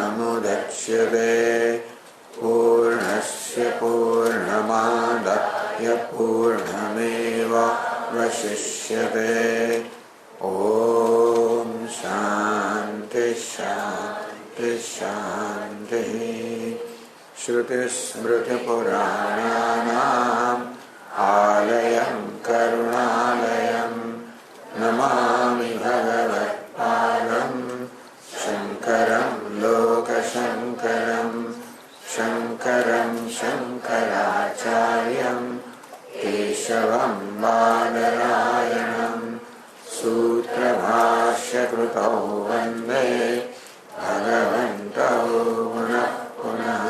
पूर्णमुदच्यते पूर्णस्य पूर्णमादाय पूर्णमेवावशिष्यते। ॐ शान्ति शान्ति शान्तिः। श्रुतिस्मृतिपुराणानाम् आलयं करुणालयं नमामि भगवत्पादं शङ्करं लोकशङ्करं शङ्करं शङ्कराचार्यं केशवं बादरायणं सूत्रभाष्यकृतौ वन्दे भगवन्तौ पुनः पुनः।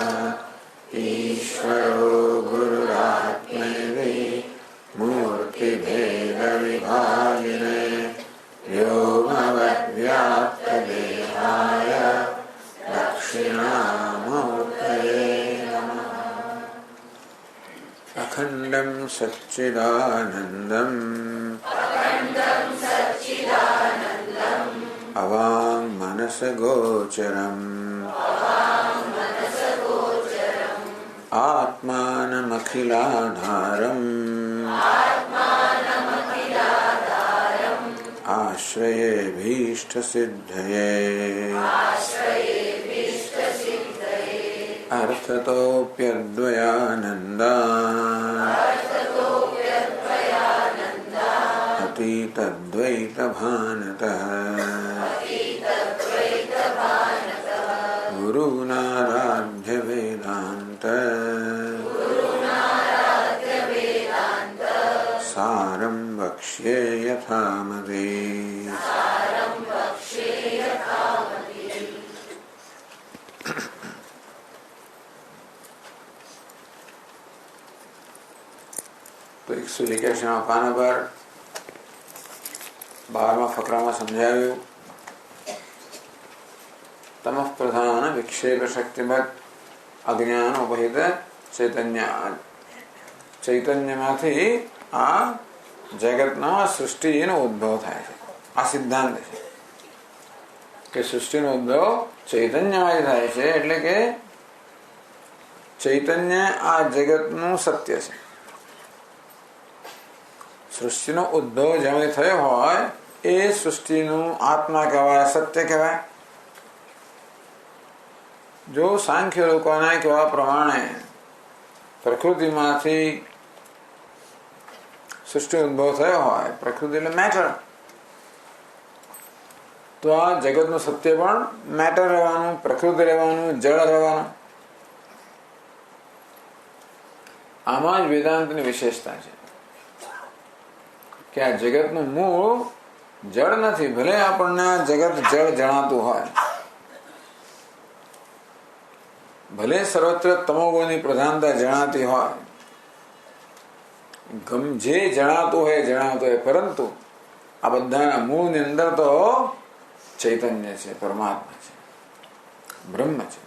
ईश्वरो गुरुरात्मेति मूर्तिभेदविभागिने व्योमवद्व्याप्तदेहाय दक्षिणामूर्तये नमः। अखण्डं सच्चिदानन्दम् अवाङ्मनसगोचरम् आत्मानमखिलाधारम् आश्रयेऽभीष्टसिद्धये अर्थतोऽप्यद्वयानन्दात् अतीतद्वैतभानतः गुरूनाराध्य वेदान्त सारं वक्ष्ये यथामति। तो 181 पाना पर 12 ફકરામાં સમજાવ્યું તમઃ પ્રધાન વિક્ષેપ શક્તિમત અજ્ઞાન ઉપહિત ચૈતન્યમાંથી આ જગતનો સૃષ્ટિનો ઉદ્ભવ થાય છે. આ સિદ્ધાંત છે કે સૃષ્ટિનો ઉદ્ભવ ચૈતન્યમાંથી થાય છે. એટલે કે ચૈતન્ય આ જગતનું સત્ય છે. સૃષ્ટિનો ઉદ્ભવ જેમાં થયો હોય એ સૃષ્ટિનું આત્મા કહેવાય, સત્ય કહેવાય. જો સાંખ્ય લોકોના કહેવા પ્રમાણે પ્રકૃતિમાંથી સૃષ્ટિ ઉદ્ભવ થયો હોય, પ્રકૃતિ એટલે મેટર, તો આ જગતનું સત્ય પણ મેટર રહેવાનું, પ્રકૃતિ રહેવાનું, જળ રહેવાનું. આમાં જ વેદાંતની વિશેષતા છે કે આ જગતનું મૂળ જળ નથી. ભલે આપણને આ જગત જળ જણાતું હોય, ભલે સર્વત્ર તમોગુણની પ્રધાનતા જણાતી હોય, જે જણાતું હોય, પરંતુ આ બધાના મૂળની અંદર તો ચૈતન્ય છે, પરમાત્મા છે, બ્રહ્મ છે.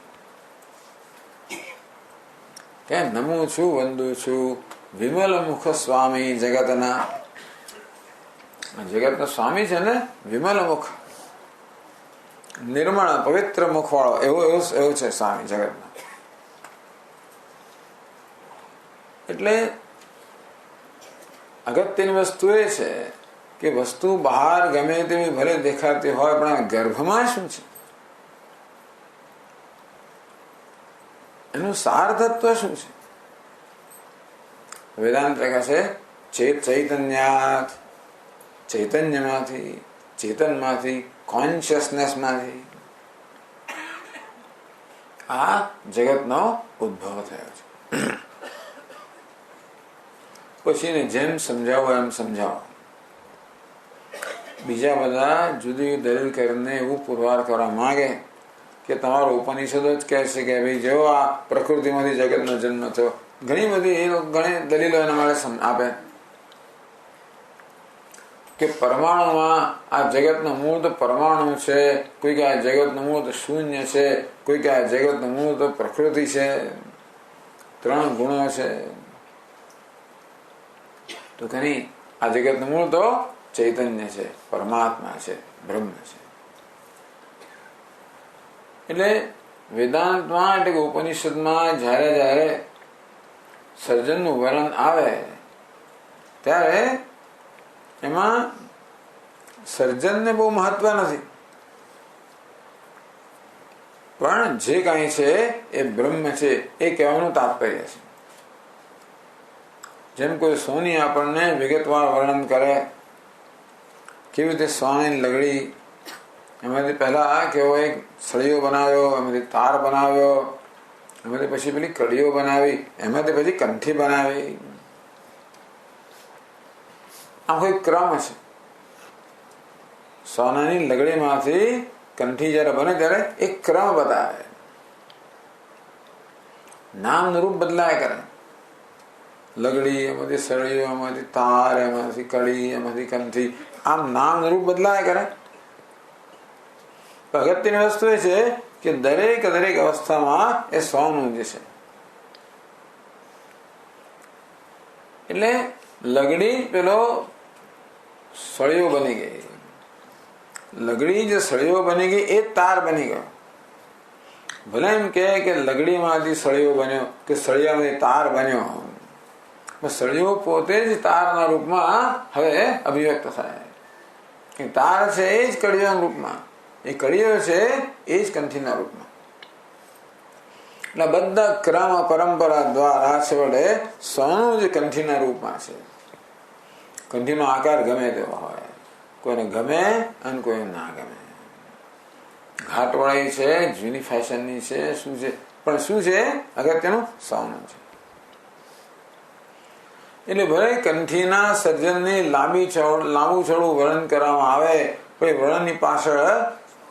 કે નમું છું, વંદુ છું વિમલ મુખ સ્વામી જગતના. જગતનો સ્વામી છે ને વિમલ મુખ, નિર્મળ પવિત્ર મુખ વાળો, એવું છે સ્વામી જગતના. એટલે અગત્યની વસ્તુ એ છે કે વસ્તુ બહાર ગમે તેવી ભલે દેખાતી હોય, પણ ગર્ભમાં શું છે, એનું સાર તત્વ શું છે? વેદાંત કહે છે ચૈતન્યાત, ચૈતન્યમાંથી, ચેતનમાંથી, કોન્શિયસનેસમાંથી આ જગતનો ઉદ્ભવ થયો છે. પછી જેમ સમજાવો એમ સમજાવો. બીજા બધા જુદી દલીલ કરીને એવું પુરવાર કરવા માંગે કે તમારો ઉપનિષદો જ કહે છે કે ભાઈ જો આ પ્રકૃતિમાંથી જગતનો જન્મ થયો. ઘણી દલીલો એના માટે આપે કે પરમાણુમાં આ જગતનું મૂળ તો પરમાણુ છે, કોઈ કે આ જગતનું મૂળ તો શૂન્ય છે, કોઈ કે આ જગતનું મૂળ તો પ્રકૃતિ છે, 3 ગુણો છે. તો કે નહીં, આ જગતનું મૂળ તો ચૈતન્ય છે, પરમાત્મા છે, બ્રહ્મ છે. એટલે વેદાંતમાં એટલે કે ઉપનિષદમાં જ્યારે જ્યારે સર્જનનું વર્ણન આવે ત્યારે એમાં સર્જનને બહુ મહત્વ નથી, પણ જે કાંઈ છે એ બ્રહ્મ છે એ કહેવાનું તાત્પર્ય છે. જેમ કોઈ સોની આપણને વિગતવાર વર્ણન કરે, કેવી રીતે સોનાની લગડી, એમાંથી પહેલા કેવો એક સળિયો બનાવ્યો, એમાંથી તાર બનાવ્યો, એમાંથી પછી પેલી કડીઓ બનાવી, એમાંથી પછી કંઠી બનાવી. આ કોઈ ક્રમ છે. સોનાની લગડીમાંથી કંઠી જયારે બને ત્યારે એક ક્રમ બતાવે, નામ રૂપ બદલાય કરે. લગડી, એમાંથી સળિયો, એમાંથી તાર, એમાંથી કડી, એમાંથી કંઠી, આમ નામ રૂપ બદલાય કરે. અગત્યની વસ્તુ એ છે કે દરેક દરેક અવસ્થામાં એ સોનું જે છે. એટલે લગડી પેલો સળિયો બની ગઈ, લગડી જે સળિયો બની ગઈ એ તાર બની ગયો. ભલે એમ કે લગડીમાંથી સળિયો બન્યો કે સળિયામાંથી તાર બન્યો, સળિયો પોતે જ તારના રૂપમાં હવે અભિવ્યક્ત થાય. તાર છે એ જ કડીઓના રૂપમાં, એ કડીઓ છે એ જ કંઠીના રૂપમાં. એટલે બધા ક્રમ પરંપરા દ્વારા છેવટે સોનું જે કંઠીના રૂપમાં છે. કંઠીનો આકાર ગમે તેવો હોય, કોઈને ગમે અને કોઈને ના ગમે. ઘાટવાળી છે, જૂની ફેશનની છે, શું છે, પણ શું છે અગત્યનું સોનું છે. એટલે ભલે કંઠીના સર્જનની લાંબુ ચોડું વર્ણન કરવામાં આવે, પણ વર્ણનની પાછળ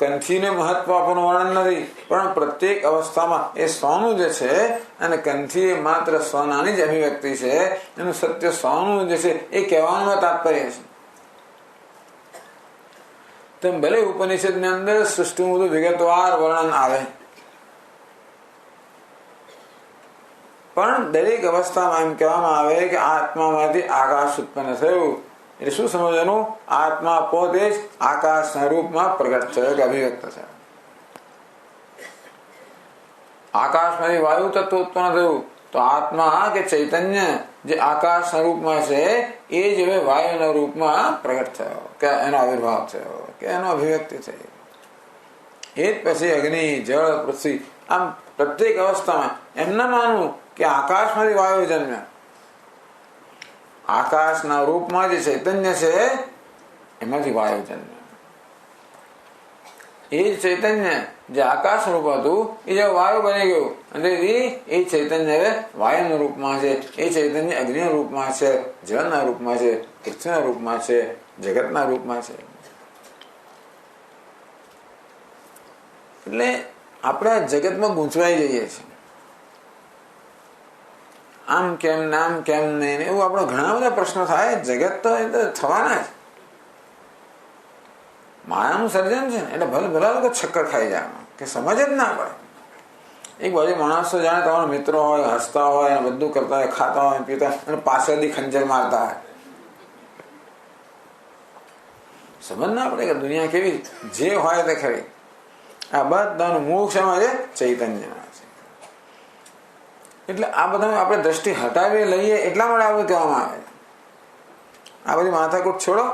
કંઠીને મહત્વ આપવાનું વર્ણન નથી, પણ પ્રત્યેક અવસ્થામાં એ સોનું જે છે અને કંઠી એ માત્ર સોનાની જ અભિવ્યક્તિ છે. એનું સત્ય સોનું જે છે એ કહેવાનું તાત્પર્ય છે. તેમ ભલે ઉપનિષદની અંદર સૃષ્ટિનું બધું વિગતવાર વર્ણન આવે, પણ દરેક અવસ્થામાં એમ કહેવામાં આવે કે આત્મામાંથી આકાશ ઉત્પન્ન થયું. એટલે શું સમજવાનું? આત્મા પોતે જ આકાશના રૂપમાં પ્રગટ થયો કે અભિવ્યક્ત થયો. આકાશમાંથી વાયુ તત્વ ઉત્પન્ન થયું તો આત્મા કે ચૈતન્ય જે આકાશના રૂપમાં છે એ જ હવે વાયુના રૂપમાં પ્રગટ થયો કે એનો આવિર્ભાવ થયો કે એનો અભિવ્યક્તિ થઈ. એ જ પછી અગ્નિ, જળ, પૃથ્વી, આમ પ્રત્યેક અવસ્થામાં એમ ના માનવું કે આકાશમાંથી વાયુ જન્મ્યા. આકાશના રૂપમાં જે ચૈતન્ય છે એમાંથી વાયુ જન્મ્યા. એ જ ચૈતન્ય જે આકાશ રૂપ હતું એ જે વાયુ બની ગયું, અને એ ચૈતન્ય હવે વાયુના રૂપમાં છે. એ ચૈતન્ય અગ્નિના રૂપમાં છે, જળના રૂપમાં છે, પૃથ્વીના રૂપમાં છે, જગતના રૂપમાં છે. એટલે આપણે જગતમાં ગૂંચવાઈ જઈએ છીએ. આમ કેમ નામ કેમ નહીં, એવું આપણે ઘણા બધા પ્રશ્નો થાય. જગત તો એ તો થવાના જ, માયાનું સર્જન છે એટલે ભલે ભલા લોકો ચક્કર ખાઈ જાય કે સમજ જ ના પડે. એક બાજુ માણસો જાણે તમારા મિત્રો હોય, હસતા હોય, બધું કરતા હોય, ખાતા હોય, પીતા અને પાછળથી ખંજર મારતા હોય. સમજ ના પડે કે દુનિયા કેવી જે હોય તે ખરી. આ બધાનું મોક્ષ એમાં છે, ચૈતન્યમાં છે. એટલે આ બધા આપણે દ્રષ્ટિ હટાવી લઈએ એટલા માટે આવું કહેવામાં આવે. આ બધી માથાકૂટ છોડો.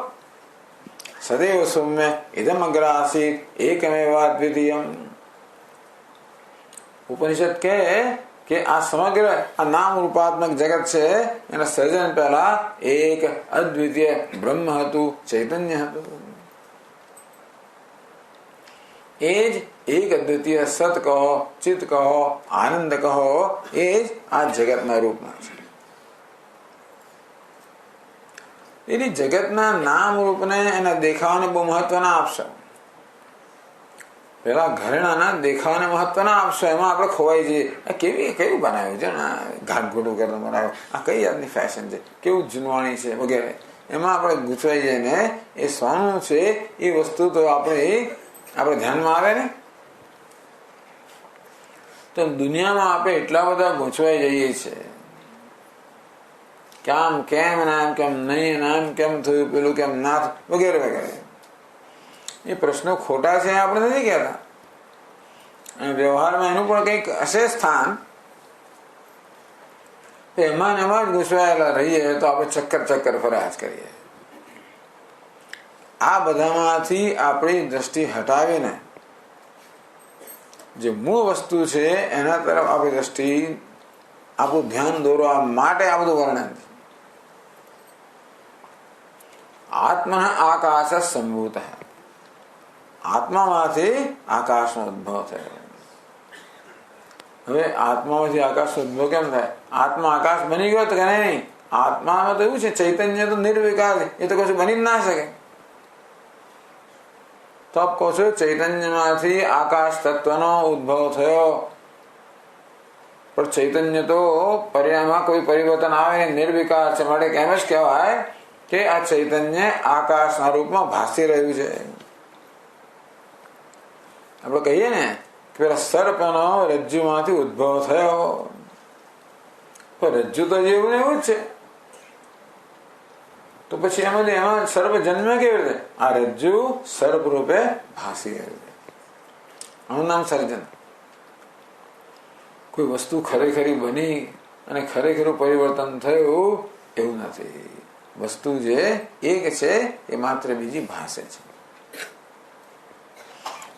સદૈવ સૌમ્ય ઇદમ અગ્ર આસીત એકમેવા દ્વિતીયમ. ઉપનિષદ કહે કે આ સમગ્ર આ નામ રૂપાત્મક જગત છે એના સર્જન પહેલા એક અદ્વિતીય બ્રહ્મ હતું, ચૈતન્ય હતું. એ જ એક અદ્વિતીય સત કહો, ચિત્ત કહો, આનંદ કહો, એ જ આ જગતના રૂપમાં છે. એની જગતના નામ રૂપને એના દેખાવાને બહુ મહત્વ ના આપશો. પેલા ઘરેણાના દેખાવાને મહત્વ ના આપશો, એમાં આપણે ખોવાઈ જઈએ. કેવું બનાવ્યું છે ને, ઘાટઘોટું કરીને બનાવ્યું, આ કઈ જાતની ફેશન છે, કેવું જૂનવાણી છે વગેરે, એમાં આપણે ગૂંચવાઈ જઈએ ને. એ સોનું છે એ વસ્તુ તો આપણે ધ્યાનમાં આવે ને. તો દુનિયામાં આપણે એટલા બધા ગૂંચવાઈ જઈએ છીએ કે આમ કેમ નામ કેમ નહીં, નામ કેમ થયું, પેલું કેમ ના થયું, વગેરે વગેરે. એ પ્રશ્નો ખોટા છે આપણે નથી કહેતા. અને વ્યવહારમાં એનું પણ કંઈક હશે સ્થાન, એમાં એમાં જ ઘૂસવાયેલા રહીએ તો આપણે ચક્કર ફર્યા જ કરીએ. આ બધામાંથી આપણી દ્રષ્ટિ હટાવીને જે મૂળ વસ્તુ છે એના તરફ આપણી દ્રષ્ટિ, આપણું ધ્યાન દોરવા માટે આ બધું વર્ણન છે. આત્મા આકાશ સંભૂત, આત્મામાંથી આકાશનો ઉદ્ભવ થયો. હવે આત્મામાંથી આકાશનો ઉદ્ભવ કેમ થાય? આત્મા આકાશ બની ગયો તો કે નહીં, આત્મામાં તો એવું છે, ચૈતન્ય તો નિર્વિકાર છે, એ તો કશું બની જ ના શકે. તો આપ કહો છો ચૈતન્યમાંથી આકાશ તત્વનો ઉદ્ભવ થયો, પણ ચૈતન્ય તો પર્યાયમાં કોઈ પરિવર્તન આવે નહીં, નિર્વિકાર છે, માટે કેમ જ કહેવાય કે આ ચૈતન્ય આકાશના રૂપમાં ભાસી રહ્યું છે. આપણે કહીએ ને કે પેલા સર્પનો રજ્જુમાંથી ઉદ્ભવ થયો, પણ રજ્જુ તો જેવું ને એવું જ છે. તો પછી એમાં સર્પ જન્મ કેવી રીતે? આ રજ્જુ સર્પ રૂપે ભાસી રહ્યું છે. આનું નામ સર્જન. કોઈ વસ્તુ ખરેખરી બની અને ખરેખરું પરિવર્તન થયું એવું નથી. વસ્તુ જે એક છે એ માત્ર બીજી ભાષે છે.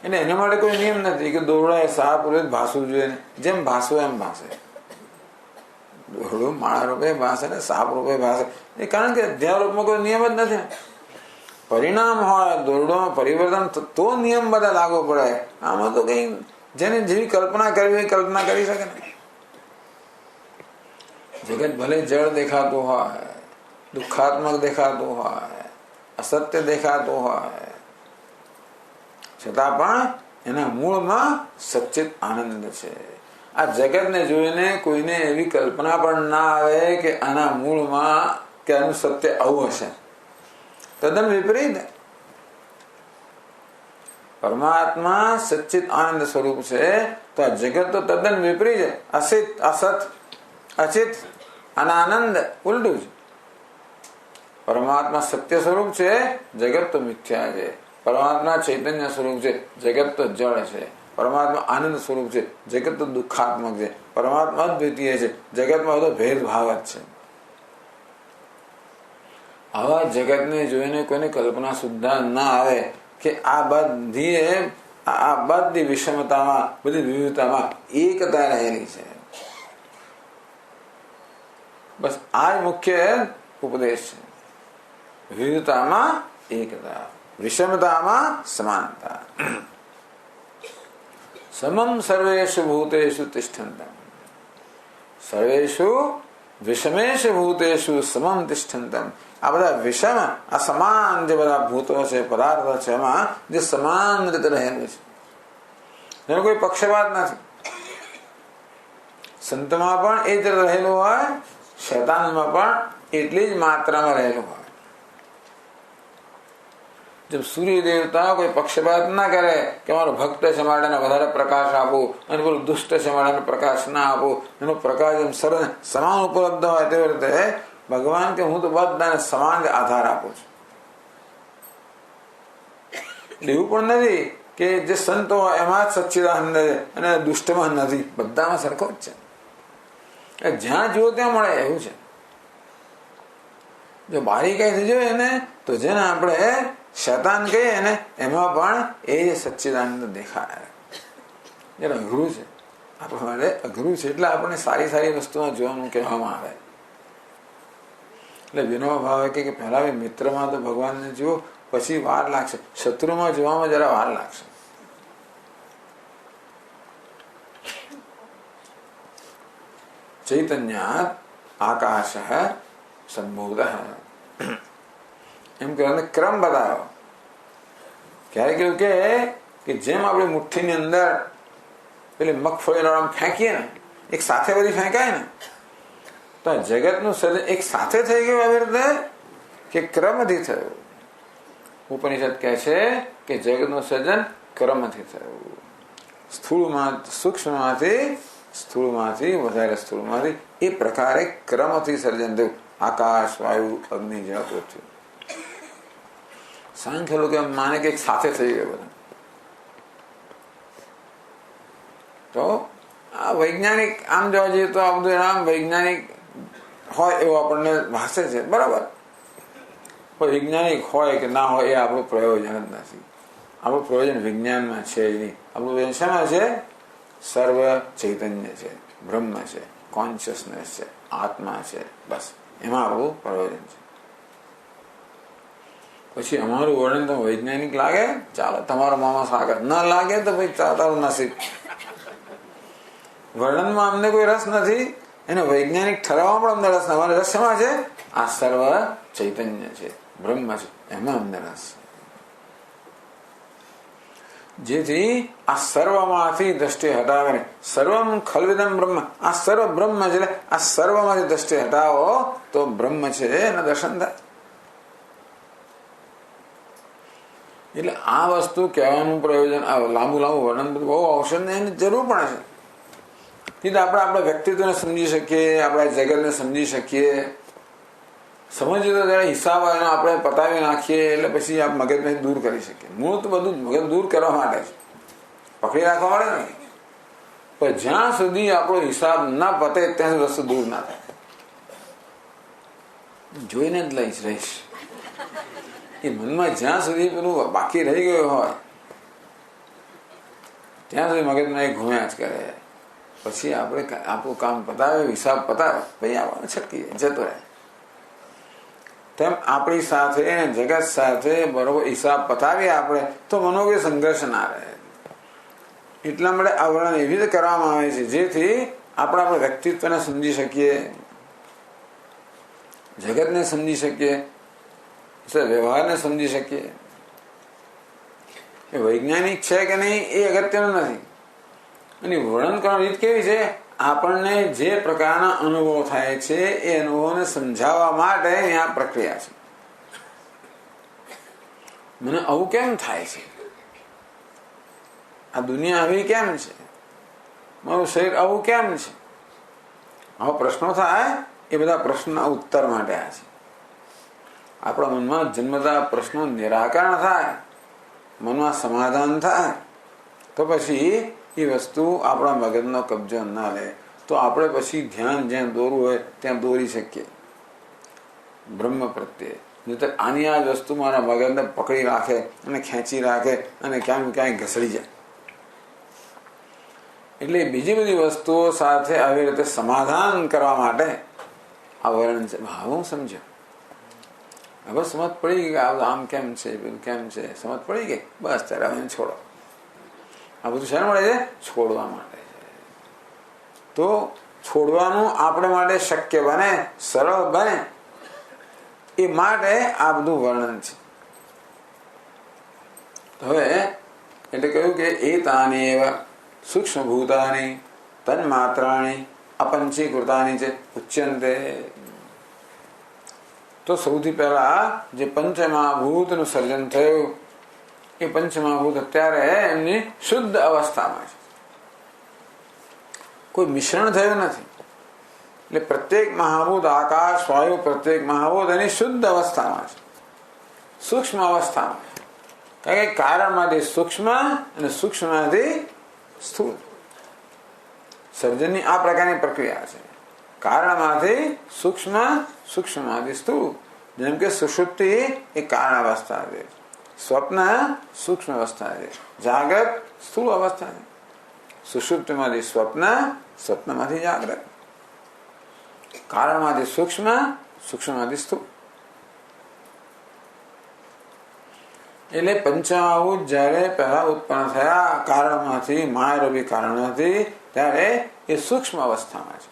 એટલે એના માટે કોઈ નિયમ નથી કે દોરડા એ સાપ રૂપે ભાસવું જોઈએ, જેમ ભાસવું એમ ભાષે. દોરડું માળા રૂપે ભાષે ને સાપ રૂપે ભાષે, એ કારણ કે અધ્યાય રૂપમાં કોઈ નિયમ જ નથી. પરિણામ હોય દોરડોમાં પરિવર્તન તો નિયમ બધા લાગુ પડે. આમાં તો કઈ જેને જેવી કલ્પના કરવી એ કલ્પના કરી શકે ને. જગત ભલે જળ દેખાતું હોય, દુઃખાત્મક દેખાતું હોય, અસત્ય દેખાતું હોય, છતાં પણ એના મૂળમાં સચ્ચિત આનંદ છે. આ જગતને જોઈને કોઈને એવી કલ્પના પણ ના આવે કે આના મૂળમાં કે આનું સત્ય આવું હશે. તદ્દન વિપરીત. પરમાત્મા સચ્ચિત આનંદ સ્વરૂપ છે, તો આ જગત તો તદ્દન વિપરીત છે. અસિત, અસત, અચિત અને આનંદ ઉલટું છે. પરમાત્મા સત્ય સ્વરૂપ છે, જગત તો મિથ્યા છે. પરમાત્મા ચૈતન્ય સ્વરૂપ છે, જગત તો જળ છે. પરમાત્મા આનંદ સ્વરૂપ છે, જગત તો દુઃખાત્મક છે. પરમાત્મા અદ્વિતીય છે, જગતમાં બધો ભેદભાવ જ છે. આવા જગતને જોઈને કોઈને કલ્પના સુદ્ધા ના આવે કે આ બધી વિષમતામાં, બધી વિવિધતામાં એકતા રહેલી છે. બસ આ મુખ્ય ઉપદેશ છે. વિવિધતામાં એકતા, વિષમતામાં સમાનતા. સમમ સર્વેષુ ભૂતેષુ તિષ્ઠન્તમ, સર્વેષુ વિષમેષુ ભૂતેષુ સમમ તિષ્ઠન્તમ. આ બધા વિષમ, આ સમાન જે બધા ભૂતો છે, પદાર્થો છે, એમાં જે સમાન રીતે રહેલું છે, એનો કોઈ પક્ષપાત નથી. સંતમાં પણ એ જ રહેલું હોય, શૈતાનમાં પણ એટલી જ માત્રામાં રહેલું હોય. જબ સૂર્ય દેવતા કોઈ પક્ષપાત ના કરે કે મારો ભક્ત છે માટે વધારે પ્રકાશ આપો અને પેલું દુષ્ટ છે માટે પ્રકાશ ના આપો, એનો પ્રકાશ એમ સમાન ઉપલબ્ધ હોય તેવી રીતે ભગવાન કે હું તો બધાને સમાન આધાર આપું છું. એવું પણ નથી કે જે સંતો હોય એમાં જ સચ્ચિદાનંદ છે અને દુષ્ટમાં નથી, બધામાં સરખો જ છે. જ્યાં જુઓ ત્યાં મળે એવું છે. જો બારીકાઈથી જોઈએ ને તો જેને આપણે શૈતાન કહીએ ને એમાં પણ એ સચ્ચિદાનંદ દેખાય. જરા અઘરું છે આપણા માટે, અઘરું છે. એટલે આપણને સારી સારી વસ્તુમાં જોવાનું કહેવામાં આવે. એટલે વિનોબા ભાવે કે પહેલા મિત્રમાં તો ભગવાનને જુઓ, પછી વાર લાગશે. શત્રુમાં જોવામાં જરા વાર લાગશે. ચૈતન્યાત આકાશ સંભૂત એમ કહેવાય ક્રમ બતાવ્યો. ક્યારેક એવું કે જેમ આપણે મુઠ્ઠીની અંદર પેલી મગફળી ફેંકીએ ને, એક સાથે બધી ફેંકાય ને, તો જગતનું સર્જન એક સાથે થઈ ગયું આવી રીતે કે ક્રમથી થયું. ઉપનિષદ કહે છે કે જગતનું સર્જન ક્રમથી થયું. સૂક્ષ્મમાંથી સ્થૂળમાંથી વધારે સ્થૂળમાંથી એ પ્રકારે ક્રમથી સર્જન થયું. આકાશ, વાયુ, અગ્નિ, જળ, પૃથ્વી. સાંખ્ય લોકો એમ માને કે એક સાથે થઈ ગયું બધા. તો આ વૈજ્ઞાનિક આમ જોવા જઈએ તો આ બધું આમ વૈજ્ઞાનિક હોય એવું આપણને ભાષે છે, બરાબર. પણ વૈજ્ઞાનિક હોય કે ના હોય એ આપણું પ્રયોજન જ નથી. આપણું પ્રયોજન વિજ્ઞાનમાં છે જ નહીં. આપણું પ્રયોજન શેમાં છે? સર્વ ચૈતન્ય છે, બ્રહ્મ છે, કોન્શિયસનેસ છે, આત્મા છે, બસ એમાં આપણું પ્રયોજન છે. પછી અમારું વર્ણન તો વૈજ્ઞાનિક લાગે, ચાલો તમારો મામા સાગર. ન લાગે તો ભાઈ તારું નસીબ. વર્ણનમાં અમને કોઈ રસ નથી, એને વૈજ્ઞાનિક ઠરાવવામાં પણ અમને રસ નથી. અમારે રસ શેમાં છે? આ સર્વ ચૈતન્ય છે, બ્રહ્મ છે, એમાં અમને રસ છે. જેથી આ સર્વમાંથી દ્રષ્ટિ હટાવે. સર્વમ ખલ્વિદમ બ્રહ્મ, આ સર્વ બ્રહ્મ છે. આ સર્વમાંથી દ્રષ્ટિ હટાવો તો બ્રહ્મ છે એના દર્શન થાય. એટલે આ વસ્તુ કહેવાનું પ્રયોજન, લાંબુ વર્ણન બહુ આવશે ને એની જરૂર પડે છે. આપણે આપણા વ્યક્તિત્વને સમજી શકીએ, આપણા જગતને સમજી શકીએ. સમજીએ તો ત્યારે હિસાબ આપણે પતાવી નાખીએ એટલે પછી આપ મગજમાંથી દૂર કરી શકીએ. મૂળ તો બધું મગજ દૂર કરવા માટે છે, પકડી રાખવા માટે નહીં. પણ જ્યાં સુધી આપણો હિસાબ ના પતે ત્યાં સુધી વસ્તુ દૂર ના થાય. જોઈને જ રહીશ એ મનમાં જ્યાં સુધી પેલું બાકી રહી ગયું હોય ત્યાં સુધી મગજમાં એ ઘૂમ્યા જ કરે. પછી આપણે આપણું કામ પતાવે, હિસાબ પતાવે, પછી આપણને છટકી જતો રહે. તેમ આપણી સાથે જગત સાથે બરોબર હિસાબ પતાવીએ આપણે તો મનોગય સંઘર્ષ ના રહે. એટલા માટે આ વર્ણન એવી રીતે કરવામાં આવે છે જેથી આપણે આપણા વ્યક્તિત્વને સમજી શકીએ, જગતને સમજી શકીએ, વ્યવહારને સમજી શકીએ. એ વૈજ્ઞાનિક છે કે નહીં એ અગત્યનું નથી. અને વર્ણન કરવાની રીત કેવી છે? આપણને જે પ્રકારના અનુભવ થાય છે એ અનુભવને સમજાવવા માટે આ પ્રક્રિયા છે. મને આવું કેમ થાય છે? આ દુનિયા આવી કેમ છે? મારું શરીર આવું કેમ છે? આવા પ્રશ્નો થાય. એ બધા પ્રશ્નના ઉત્તર માટે આ છે. આપણા મનમાં જન્મતા પ્રશ્નો નિરાકરણ થાય, મનમાં સમાધાન થાય તો પછી એ વસ્તુ આપણા મગજનો કબજો ના લે. તો આપણે પછી ધ્યાન જ્યાં દોરવું હોય ત્યાં દોરી શકીએ બ્રહ્મ પ્રત્યે. નહીં તો આની આ વસ્તુ મારા મગજને પકડી રાખે અને ખેંચી રાખે અને ક્યાંક ક્યાંય ઘસડી જાય. એટલે બીજી બધી વસ્તુઓ સાથે આવી રીતે સમાધાન કરવા માટે આ વર્ણન છે. હું સમજ્યો, હવે સમજ પડી ગઈ કે આમ કેમ છે, પેલું કેમ છે, સમજ પડી ગઈ. બસ ત્યારે હવે છોડો. આ બધું શેના માટે છે? છોડવા માટે છે. તો છોડવાનું આપણે માટે શક્ય બને, સરળ બને એ માટે આ બધું વર્ણન છે. હવે એટલે કહ્યું કે એતાનેવ સૂક્ષ્મ ભૂતાની તન્માત્રાણી અપંચીકૃતાની છે ઉચ્યંતે. તો સૌથી પહેલા જે પંચમહાભૂતનું સર્જન થયું એ પંચમહાભૂત અત્યારે એમની શુદ્ધ અવસ્થામાં છે, કોઈ મિશ્રણ થયું નથી. એટલે પ્રત્યેક મહાભૂત, આકાશ, વાયુ, પ્રત્યેક મહાભૂત એની શુદ્ધ અવસ્થામાં છે, સૂક્ષ્મ અવસ્થામાં. કારણ કે કારણમાંથી સૂક્ષ્મ અને સૂક્ષ્મમાંથી સ્થૂળ. સર્જનની આ પ્રકારની પ્રક્રિયા છે. કારણમાંથી સૂક્ષ્મ, સૂક્ષ્મમાંથી સ્થૂળ. જેમ કે સુષુપ્તિ એ કારણ અવસ્થા છે, સ્વપ્ન સૂક્ષ્મ અવસ્થા છે, જાગ્રત સ્થૂળ અવસ્થા છે. સુષુપ્તિમાંથી સ્વપ્ન, સ્વપ્નમાંથી જાગ્રત. કારણમાંથી સૂક્ષ્મ, સૂક્ષ્મમાંથી સ્થૂળ. એટલે પંચમહાભૂત જયારે પહેલા ઉત્પન્ન થયા કારણમાંથી, માયારૂપી કારણમાંથી, ત્યારે એ સૂક્ષ્મ અવસ્થામાં છે.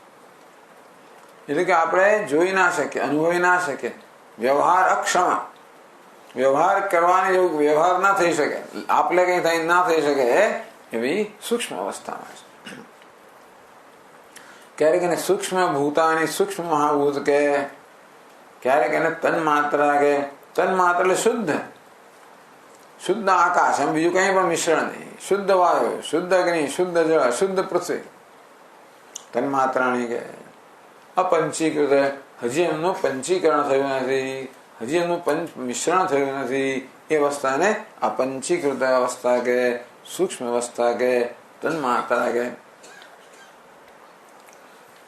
એટલે કે આપણે જોઈ ના શકીએ, અનુભવી ના શકીએ. વ્યવહાર અક્ષમ, વ્યવહાર કરવાની જેવું વ્યવહાર ના થઈ શકે, આપલે કઈ થઈ ના થઈ શકે એવી સૂક્ષ્મ અવસ્થામાં છે. ક્યારેક એને સૂક્ષ્મ ભૂતાની સૂક્ષ્મ મહાભૂત કે, ક્યારેક એને તન્માત્રા કે. તન્માત્ર એટલે શુદ્ધ, શુદ્ધ આકાશ, એમ બીજું કઈ પણ મિશ્રણ નહીં. શુદ્ધ વાયુ, શુદ્ધ અગ્નિ, શુદ્ધ જળ, શુદ્ધ પૃથ્વી. તન્માત્રાણી કે. અપંચીકૃત, હજી એમનું પંચીકરણ થયું નથી, હજી એમનું પંચ મિશ્રણ થયું નથી. એ અવસ્થાને અપંચીકૃત અવસ્થા કે, સૂક્ષ્મ અવસ્થા કે, તન્માત્રા કે.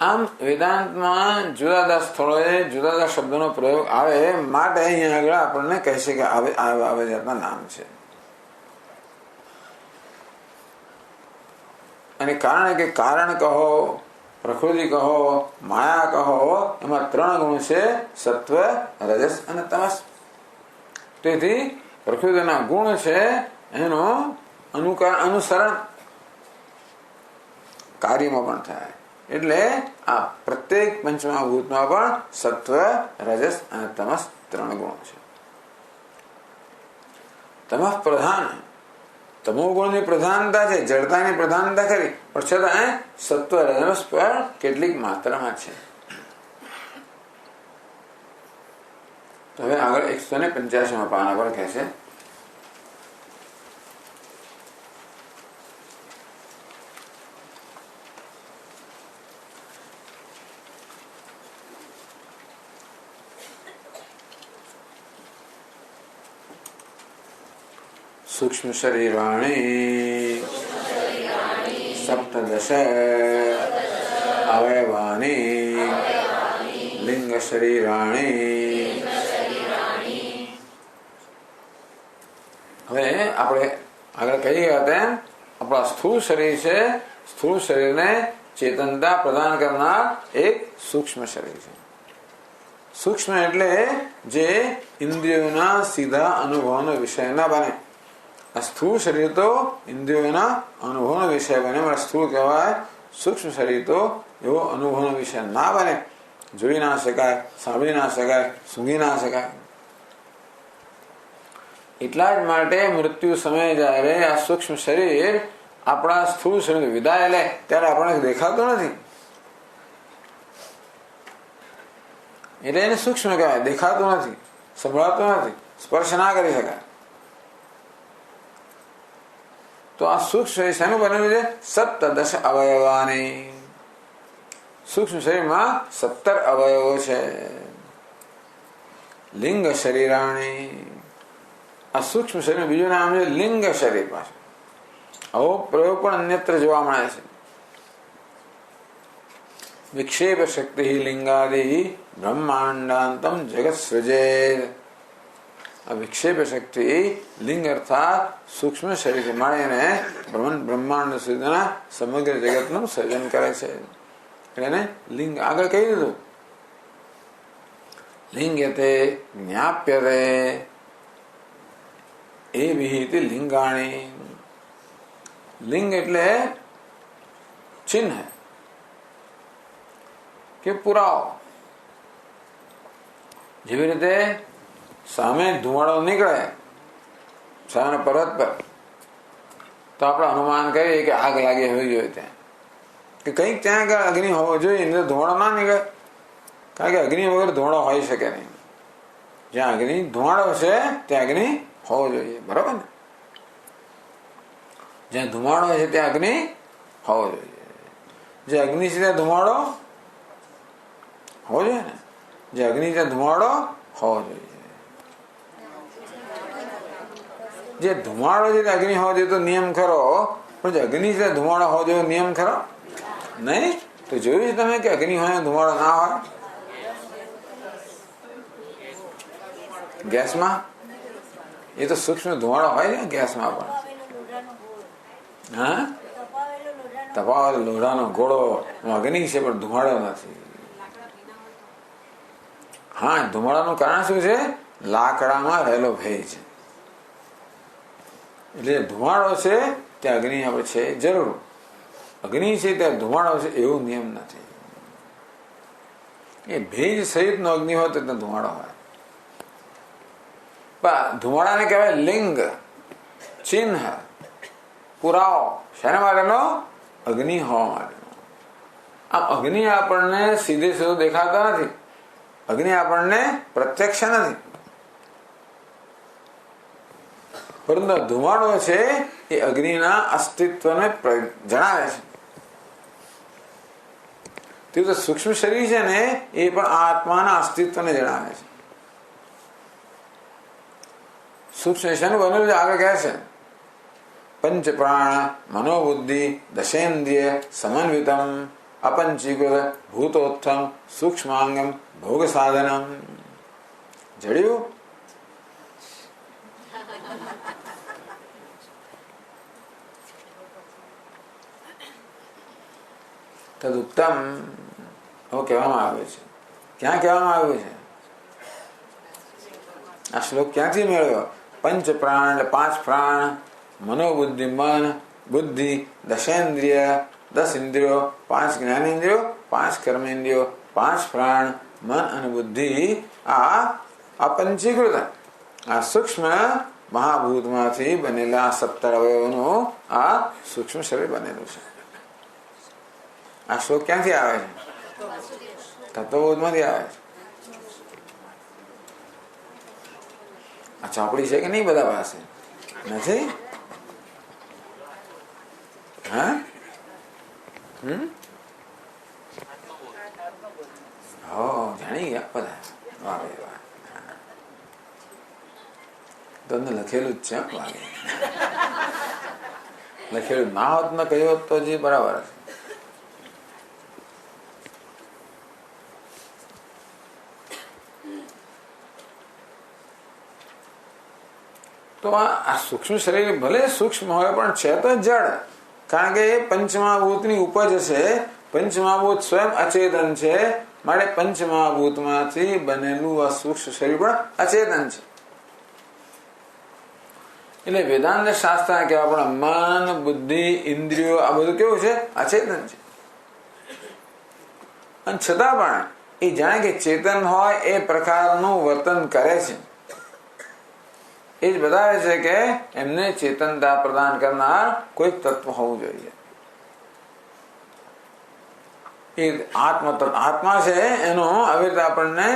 આમ વેદાંતમાં જુદા જુદા સ્થળોએ જુદા જુદા શબ્દોનો પ્રયોગ આવે માટે અહીંયા આગળ આપણને કહેશે કે આવે જાતના નામ છે. અને કારણ કે કારણ કહો, પ્રકૃતિ કહો, માયા કહો, એમાં 3 ગુણ છે: સત્વ, રજસ અને તમસ. તેથી પ્રકૃતિના ગુણ છે એનું અનુસરણ કાર્યમાં પણ થાય. એટલે આ પ્રત્યેક પંચમહાભૂતમાં પણ સત્વ, રજસ અને તમસ 3 ગુણો છે. તમસ પ્રધાન, તમો ગુણની પ્રધાનતા છે, જડતાની પ્રધાનતા ખરી, પણ છતાં સત્વ રજસ પર કેટલીક માત્રામાં છે. તો હવે આગળ 185 પાના પર કહે છે सूक्ष्म शरीराणि सप्तदश अवयवानि लिंग शरीराणि. હવે આપણે આગળ કહી ગયા તેમ આપણા સ્થૂળ શરીર છે. સ્થૂળ શરીરને ચેતનતા પ્રદાન કરનાર એક સૂક્ષ્મ શરીર છે. સૂક્ષ્મ એટલે જે ઇન્દ્રિયોના સીધા અનુભવનો વિષય ના બને. આ સ્થૂળ શરીર તો ઇન્દ્રિયોના અનુભવનો વિષય બને, મારે સ્થૂળ કહેવાય. સૂક્ષ્મ શરીર તો એવો અનુભવનો વિષય ના બને, જોઈ ના શકાય, સાંભળી ના શકાય, સૂંઘી ના શકાય. એટલા જ માટે મૃત્યુ સમયે જ્યારે આ સૂક્ષ્મ શરીર આપણા સ્થૂળ શરીર વિદાય લે ત્યારે આપણને દેખાતું નથી. એટલે એને સૂક્ષ્મ કહેવાય. દેખાતું નથી, સંભળાતું નથી, સ્પર્શ ના કરી શકાય. તો આ સૂક્ષ્મ શરીર શેનું બનેલું છે? સપ્તદશ અવયવાની. સૂક્ષ્મ શરીરમાં 17 અવયવો છે. લિંગ શરીરાણી. આ સૂક્ષ્મ શરીરનું બીજું નામ છે લિંગ શરીર. પાસે આવો પ્રયોગ પણ અન્યત્ર જોવા મળે છે. વિક્ષેપ શક્તિ લિંગાદિ બ્રહ્માંડાંતમ જગત સૃજે. આ વિક્ષેપ શક્તિ લિંગ અર્થાત સૂક્ષ્મ શરીર મળીને બ્રહ્માંડ સુધીના સમગ્ર જગતનું સર્જન કરે છે. એટલે લિંગ આગળ કહી દીધું. લિંગ્યતે જ્ઞાપ્યતે એ વિહિતિ લિંગાણી. લિંગ એટલે ચિહ્ન કે પુરાવો. જેવી રીતે સામે ધુમાડો નીકળે સામે પર્વત પર તો આપણે અનુમાન કરીએ કે આગ લાગી હોવી જોઈએ ત્યાં, કે કંઈક ત્યાં આગળ અગ્નિ હોવો જોઈએ, નહીં તો ધુમાડો ના નીકળે. કારણ કે અગ્નિ વગર ધુમાડો હોઈ શકે નહીં. જ્યાં અગ્નિ ધુમાડો છે ત્યાં અગ્નિ હોવો જોઈએ, બરોબર ને? જ્યાં ધુમાડો છે ત્યાં અગ્નિ હોવો જોઈએ. જે અગ્નિ છે ત્યાં ધુમાડો હોવો જોઈએ ને. જે અગ્નિ ત્યાં ધુમાડો હોવો જોઈએ. જે ધુમાડો છે તે અગ્નિ હોવો જોઈએ તો નિયમ ખરો, પણ જે અગ્નિ છે ધુમાડો હોવો જોઈએ નિયમ ખરો નહીં. તો જોયું છે તમે કે અગ્નિ હોય ધુમાડો ના હોય? ગેસમાં એ તો સૂક્ષ્મ ધુમાડો હોય ને ગેસમાં પણ. હા, તપાવેલો લોઢાનો ગોળો અગ્નિ છે પણ ધુમાડો નથી. હા, ધુમાડાનું કારણ શું છે? લાકડામાં રહેલો ભેજ છે. એટલે ધુમાડો છે ત્યાં અગ્નિ આપણે છે જરૂર. અગ્નિ છે ત્યાં ધુમાડો છે એવું નિયમ નથી. એ ભેજ સહિત નો અગ્નિ હોય તો ત્યાં ધુમાડો હોય. ધુમાડાને કહેવાય લિંગ, ચિહ્ન, પુરાવો. શેના માટેનો? અગ્નિ હોવા માટેનો. આમ અગ્નિ આપણને સીધે સીધો દેખાતો નથી. અગ્નિ આપણને પ્રત્યક્ષ નથી, પરંતુ ધુમાડો છે એ અગ્નિના અસ્તિત્વને જણાવે છે. તે તો સૂક્ષ્મ શરીર છે ને એ પણ આત્માના અસ્તિત્વને જણાવે છે. સૂક્ષ્મ શરીરનું બનેલું છે આગળ કહે છે પંચ પ્રાણ મનોબુદ્ધિ દશેન્દ્રિય સમન્વિતમ अपंचीकृत भूतोत्थम सूक्ष्मांगम भोग साधनम. જડ્યું? તદુત્તમ હવે કહેવામાં આવે છે. ક્યાં કહેવામાં આવ્યું છે? આ શ્લોક ક્યાંથી મેળવ્યો? પંચ પ્રાણ એટલે 5 પ્રાણ, મનોબુદ્ધિ મન બુદ્ધિ, દશેન્દ્રિય 10 ઇન્દ્રિયો, 5 જ્ઞાનેન્દ્રિયો, 5 કર્મેન્દ્રિયો, 5 પ્રાણ, મન અને બુદ્ધિ, આ પંચીકૃત આ સૂક્ષ્મ મહાભૂતમાંથી બનેલા 17 અવયવોનું આ સૂક્ષ્મ શરીર બનેલું છે. આ શ્લોક ક્યાંથી આવે છે? તત્વબોધમાંથી આવે છે. આ ચોપડી છે કે નહીં બધા પાસે? નથી? હા, જાણી ગયા બધા. વાહ વાહ, તમને લખેલું જ છે. વાગે લખેલું ના હોત ને કહ્યું હોત તો જે બરાબર છે. તો આ સૂક્ષ્મ શરીર ભલે સૂક્ષ્મ હોય પણ છે તો જડ, કારણ કે એ પંચમહાભૂતની ઉપજ છે. પંચમહાભૂત સ્વયં અચેતન છે, માટે પંચમહાભૂતમાંથી બનેલું આ સૂક્ષ્મ શરીર પણ અચેતન છે. એટલે વેદાંત શાસ્ત્ર કહેવા પણ મન બુદ્ધિ ઇન્દ્રિયો આ બધું કેવું છે? અચેતન છે. અને છતાં પણ એ જાણે કે ચેતન હોય એ પ્રકારનું વર્તન કરે છે. એ જ બતાવે છે કે એમને ચેતનતા પ્રદાન કરનાર કોઈ તત્વ હોવું જોઈએ. એ આત્મા છે એનું આવી રીતે આપણને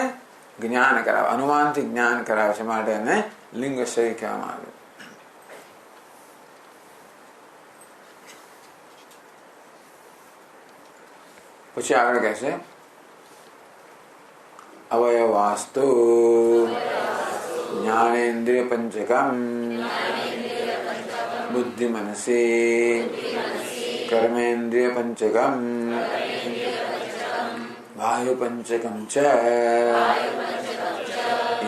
જ્ઞાન કરાવે, અનુમાનથી જ્ઞાન કરાવે છે, માટે એને લિંગ શરીર કહેવામાં આવે. પછી આગળ કહે છે અવયવાસ્તુ જ્ઞાનેન્દ્રિય પંચકમ બુદ્ધિ મનસી કર્મેન્દ્રિય પંચકમ વાયુ પંચકમ ચ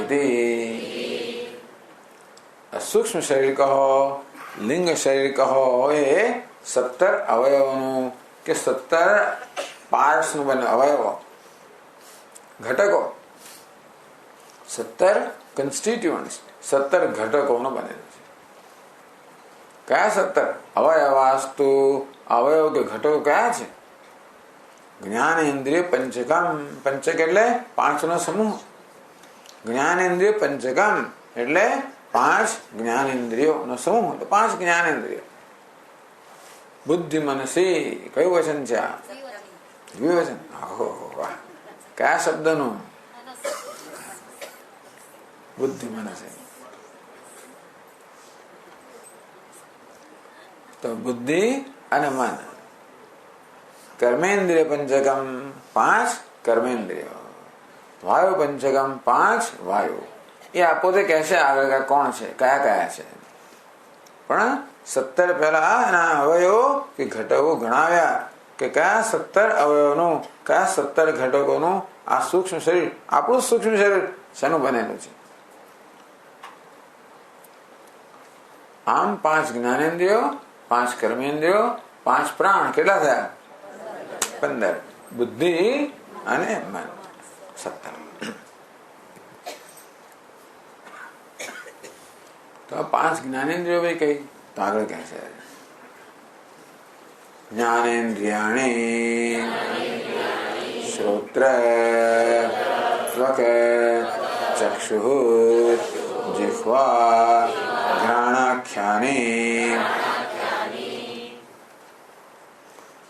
ઇતિ. સૂક્ષ્મ શરીર કહો, લિંગ શરીર કહો, એ 17 અવયવોનું કે 17 પાર્ટ્સ નું બને. અવયવો ઘટકો, 17 કન્સ્ટિટ્યુઅન્ટ્સ, 17 ઘટકોનો બનેલો છે. કયા 17? અવયવાસ્તુ, અવયવ કે ઘટકો કયા છે? જ્ઞાનેન્દ્રિય પંચકમ, પંચક એટલે 5 નો સમૂહ. જ્ઞાનેન્દ્રિય પંચકમ એટલે 5 જ્ઞાનેન્દ્રિયો નો સમૂહ, એટલે 5 જ્ઞાનેન્દ્રિયો. બુદ્ધિ મનસી કયું વચન છે આ? દ્વિવચન. વાહ, કયા શબ્દનું? બુદ્ધિ મનસી. તો બુદ્ધિ અને મન. કર્મેન્દ્રિય પંચકમ 5 કર્મેન્દ્રિયો. વાયુ પંચકમ 5 વાયુ. એ આ પોતે કહેશે આગળ કોણ છે, કયા કયા છે. પણ 17 પહેલા એના અવયવો કે ઘટકો ગણાવ્યા કે કયા 17 અવયવોનું, કયા 17 ઘટકોનું આ સૂક્ષ્મ શરીર, આપણું સૂક્ષ્મ શરીર શેનું બનેલું છે. આમ 5 જ્ઞાનેન્દ્રિયો, 5 કર્મેન્દ્રિયો, 5 પ્રાણ, કેટલા થયા? 15. બુદ્ધિ અને મન 17. તો 5 જ્ઞાનેન્દ્રિયો ભાઈ કઈ? તો આગળ કહે છે જ્ઞાનેન્દ્રિયાણી શ્રોત્ર ત્વક ચક્ષુઃ જિહ્વા ઘ્રાણાખ્યાની.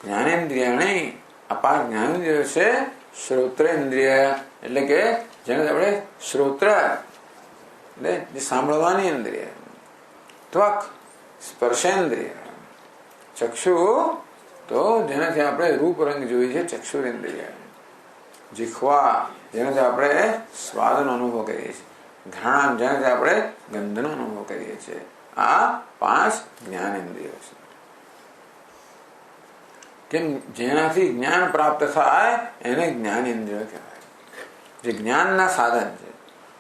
જ્ઞાનેન્દ્રિયાણી, આ 5 જ્ઞાનેન્દ્રિયો છે. શ્રોત્રેન્દ્રિય એટલે કે જેને આપણે શ્રોત્ર એટલે જે સાંભળવાની ઇન્દ્રિય, ત્વક સ્પર્શેન્દ્રિય, ચક્ષુ તો જેનાથી આપણે રૂપ રંગ જોઈએ છે ચક્ષુરેન્દ્રિય, જીહ્વા જેનાથી આપણે સ્વાદનો અનુભવ કરીએ છીએ, ઘ્રાણ જેનાથી આપણે ગંધનો અનુભવ કરીએ છીએ. આ 5 જ્ઞાનેન્દ્રિયો છે. કેમ? જેનાથી જ્ઞાન પ્રાપ્ત થાય એને જ્ઞાનેન્દ્રિયો કહેવાય, જે જ્ઞાનના સાધન છે.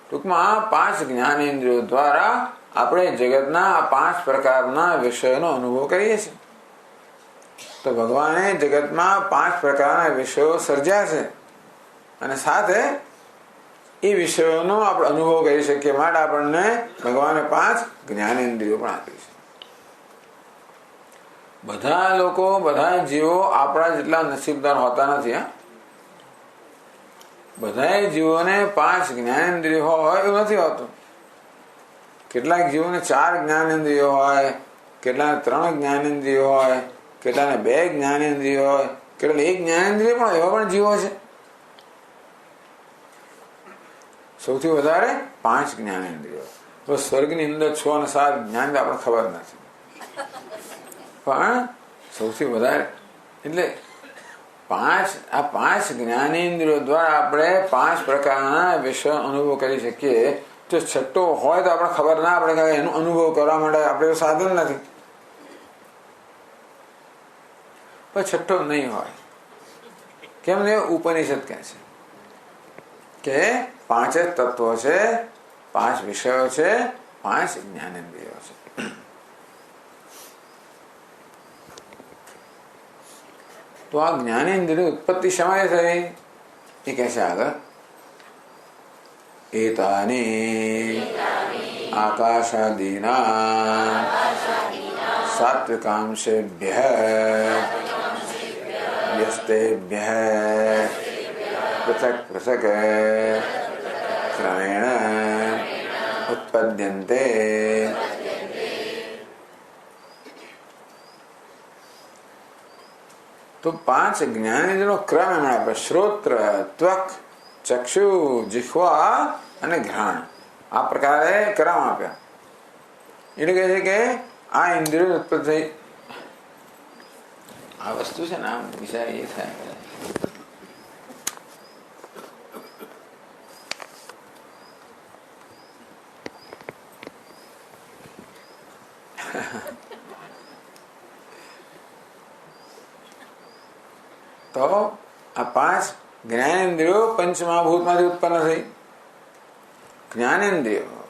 ટૂંકમાં 5 જ્ઞાનેન્દ્રિયો દ્વારા આપણે જગતના 5 પ્રકારના વિષયોનો અનુભવ કરીએ છીએ. તો ભગવાને જગતમાં 5 પ્રકારના વિષયો સર્જ્યા છે અને સાથે એ વિષયોનો આપણે અનુભવ કરી શકીએ માટે આપણને ભગવાને 5 જ્ઞાનેન્દ્રિયો પણ આપી છે. બધા લોકો, બધા જીવો આપણા જેટલા નસીબદાર હોતા નથી. બધા જીવોને 5 જ્ઞાનેન્દ્રિયો હોય એવું નથી હોતું. કેટલાક જીવોને 4 જ્ઞાનેન્દ્રિયો હોય, કેટલાને 3 જ્ઞાનેન્દ્રિયો હોય, કેટલાને 2 જ્ઞાનેન્દ્રિયો હોય, કેટલાને 1 જ્ઞાનેન્દ્રિય પણ એવા પણ જીવો છે. સૌથી વધારે 5 જ્ઞાનેન્દ્રિયો. બસ સ્વર્ગની અંદર 6 અને 7 જ્ઞાન આપણે ખબર નથી, પણ સૌથી વધારે એટલે 5 જ્ઞાનેન્દ્રિયો દ્વારા આપણે 5 પ્રકારના વિષય અનુભવ કરી શકીએ. તો છઠ્ઠો હોય તો આપણે ખબર ના પડે કે એનો અનુભવ કરવા માટે આપણે સાધન નથી, પણ છઠ્ઠો નહીં હોય. કેમ ને? ઉપનિષદ કહે છે કે 5 જ તત્વો છે, 5 વિષયો છે, 5 જ્ઞાનેન્દ્રિયો છે. તો આ જ્ઞાનેન્દ્રિય ઉત્પત્તિ શમાય થઈ એ કહે છે આગળ, એતાની આકાશાદીના સાત્વિકાંશેભ્યઃ વ્યસ્તેભ્યઃ પૃથક પૃથક ક્રમેણ ઉત્પદ્યન્તે. તો 5 જ્ઞાનેન્દ્રિયોનો ક્રમ એમણે આપ્યો. શ્રોત્ર, ત્વક, ચક્ષુ, જીહ્વા અને ઘ્રાણ. આ પ્રકારે ક્રમ આપ્યા. એટલે કહે છે કે આ ઇન્દ્રિયો ઉત્પન્ન થઈ. આ વસ્તુ છે ને આમ વિચાર એ થાય તો આ 5 જ્ઞાનેન્દ્રિયો પંચમહાભૂતમાંથી ઉત્પન્ન થઈ. જ્ઞાનેન્દ્રિયો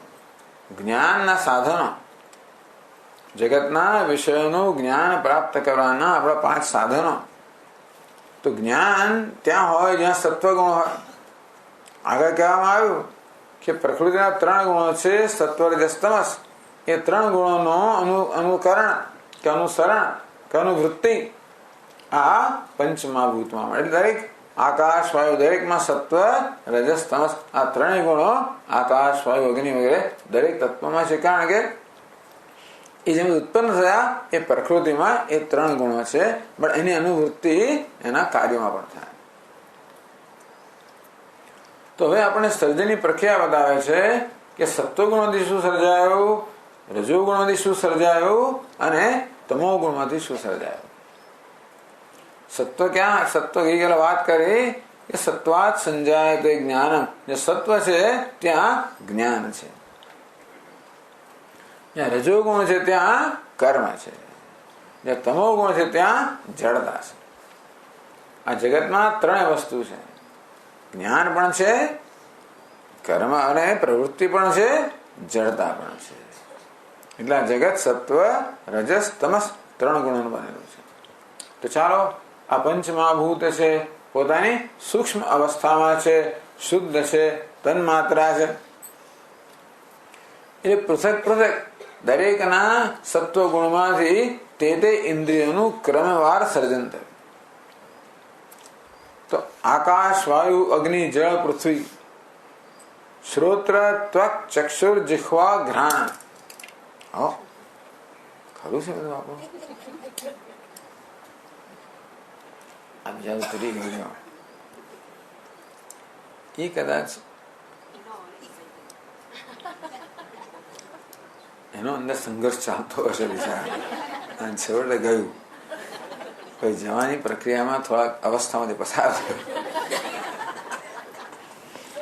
જ્ઞાનના સાધનો, જગતના વિષયોનું જ્ઞાન પ્રાપ્ત કરવાના આપણા 5 સાધનો. તો જ્ઞાન ત્યાં હોય જ્યાં સત્વગુણ હોય. આગળ કહેવામાં આવ્યું કે પ્રકૃતિના 3 ગુણો છે, સત્વ, રજસ, તમસ. એ 3 ગુણોનો અનુકરણ કે અનુસરણ કે અનુવૃત્તિ આ પંચમહાભૂતમાં મળે. દરેક આકાશ, વાયુ દરેકમાં સત્વ, રજસ, તમસ આ 3 ગુણો આકાશ, વાયુ, અગ્નિ વગેરે દરેક તત્વમાં છે. કારણ કે એ જેમ ઉત્પન્ન થયા એ પ્રકૃતિમાં એ 3 ગુણો છે, પણ એની અનુવૃત્તિ એના કાર્યોમાં પણ થાય. તો હવે આપણે સર્જનની પ્રક્રિયા બતાવે છે કે સત્વગુણોથી શું સર્જાયું, રજોગુણોથી શું સર્જાયું અને તમો ગુણમાંથી શું સર્જાયું. સત્વ ક્યાં? સત્વ ગઈ ગયેલા વાત કરી કે સત્વાત સંજાય તો જ્ઞાન. જે સત્વ છે ત્યાં જ્ઞાન છે, જ્યાં રજોગુણ છે ત્યાં કર્મ છે, જ્યાં તમો ગુણ છે ત્યાં જડતા છે. આ જગતમાં 3 વસ્તુ છે. જ્ઞાન પણ છે, કર્મ અને પ્રવૃત્તિ પણ છે, જડતા પણ છે. એટલે આ જગત સત્વ, રજસ, તમસ 3 ગુણોનું બનેલું છે. તો ચાલો, આ પંચમહાભૂત છે પોતાની સૂક્ષ્મ અવસ્થામાં છે, શુદ્ધ છે, તન્માત્રા છે. એટલે પૃથક પૃથક દરેકના સત્વ ગુણમાંથી તે ઇન્દ્રિયોનું ક્રમવાર સર્જન થયું. તો આકાશ, વાયુ, અગ્નિ, જળ, પૃથ્વી, શ્રોત્ર, ત્વક, ચક્ષુર, જીહ્વા, ઘ્રાણ. ખરું છે બધું આપણું? આ બીજા ઉતરી ગયું એ કદાચ એનો અંદર સંઘર્ષ ચાલતો હશે બિચારા, અને છેવટે ગયું. કોઈ જવાની પ્રક્રિયામાં થોડાક અવસ્થામાંથી પસાર થયો.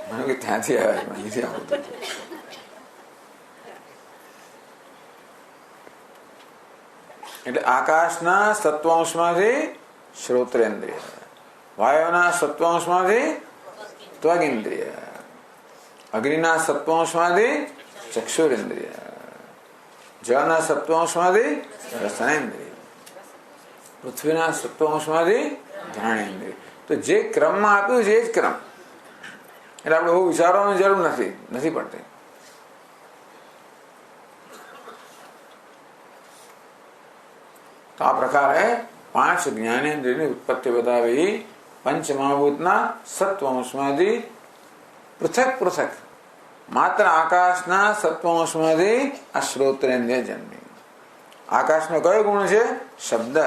મને કે ત્યાંથી આવે અહીંથી આવતું. એટલે આકાશના સત્વાંશમાંથી શ્રોત્રેન્દ્રિય, વાયુના સત્વાંશમાંથી ત્વગિન્દ્રિય, અગ્નિના સત્વાંશમાંથી ચક્ષુરેન્દ્રિય, જળના સત્વાંશમાંથી રસનેન્દ્રિય, પૃથ્વીના સત્વાંશમાંથી ઘ્રાણેન્દ્રિય. તો જે ક્રમમાં આપ્યું છે એ જ ક્રમ, એટલે આપણે બહુ વિચારવાની જરૂર નથી પડતી. તો આ પ્રકારે 5 જ્ઞાનેન્દ્રિયની ઉત્પત્તિ બતાવી પંચમહાભૂતના સત્વાંશમાંથી પૃથક માત્ર આકાશના સત્વાંશમાંથી આ શ્રોત્રેન્દ્રિય જન્મી. આકાશનો કયો ગુણ છે? શબ્દ.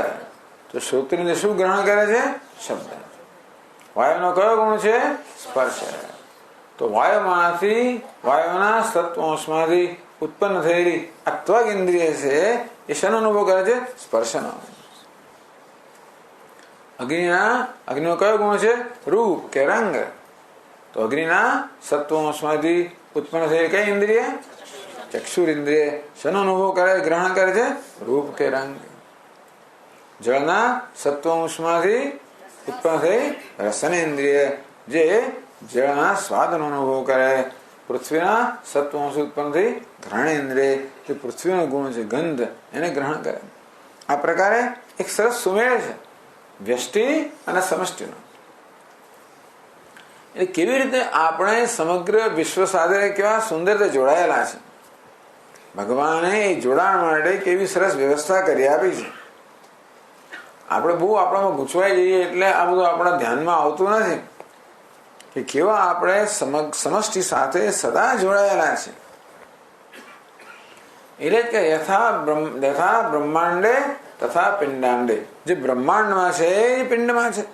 તો શ્રોત્રેન્દ્રિય શું ગ્રહણ કરે છે? શબ્દ. વાયુનો કયો ગુણ છે? સ્પર્શ. તો વાયુના સત્વાંશમાંથી ઉત્પન્ન થયેલી આ ત્વગ ઇન્દ્રિય છે એ શેનો અનુભવ કરે છે? સ્પર્શનો. અગ્નિનો કયો ગુણ છે? રૂપ કે રંગ. તો અગ્નિના સત્વાંશમાંથી ઉત્પન્ન થયેલી કઈ ઇન્દ્રિય? ચક્ષુર ઇન્દ્રિય શેનો અનુભવ કરે, ગ્રહણ કરે છે? રૂપ કે રંગ. જળના સત્વાંશમાંથી ઉત્પન્ન થઈ રસનેન્દ્રિય જે જળના સ્વાદનો અનુભવ કરે. પૃથ્વીના સત્વાંશ ઉત્પન્ન થઈ ઘ્રાણેન્દ્રિય જે પૃથ્વીનો ગુણ છે ગંધ એને ગ્રહણ કરે. આ પ્રકારે એક સરસ સુમેળ છે વ્યષ્ટિ અને સમષ્ટિનો. એટલે કેવી રીતે આપણે સમગ્ર વિશ્વ સાથે કેવા સુંદર રીતે જોડાયેલા છે. ભગવાને એ જોડાણ માટે કેવી સરસ વ્યવસ્થા કરી આપી છે. આપણે બહુ આપણામાં ગૂંચવાઈ જઈએ એટલે આ બધું આપણા ધ્યાનમાં આવતું નથી કે કેવા આપણે સમષ્ટિ સાથે સદા જોડાયેલા છે. એટલે કે યથા બ્રહ્માંડે તથા પિંડાંડે, જે બ્રહ્માંડમાં છે એ પિંડમાં છે.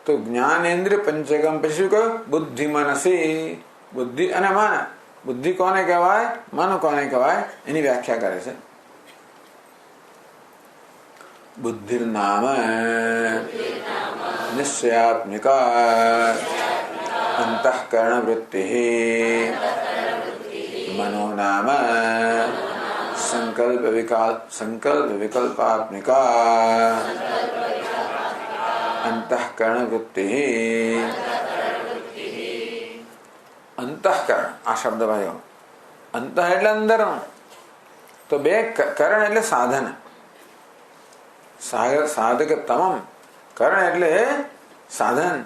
તો જ્ઞાનેન્દ્રિય પંચકમ પછી શું કહ્યું? બુદ્ધિ મનસી. બુદ્ધિ અને મન. બુદ્ધિ કોને કહેવાય, મન કોને કહેવાય એની વ્યાખ્યા કરે છે. બુદ્ધિર્નામ નિશ્ચયાત્મિકા અંતઃકરણ વૃત્તિ, મનો નામ સંકલ્પ વિકલ્પાત્મિકા અંતઃકરણ વૃત્તિ. અંતઃકરણ આ શબ્દ ભાઈઓ, અંતઃ એટલે અંદરનું, તો બે કરણ એટલે સાધન. સાધક તમામ કરણ એટલે સાધન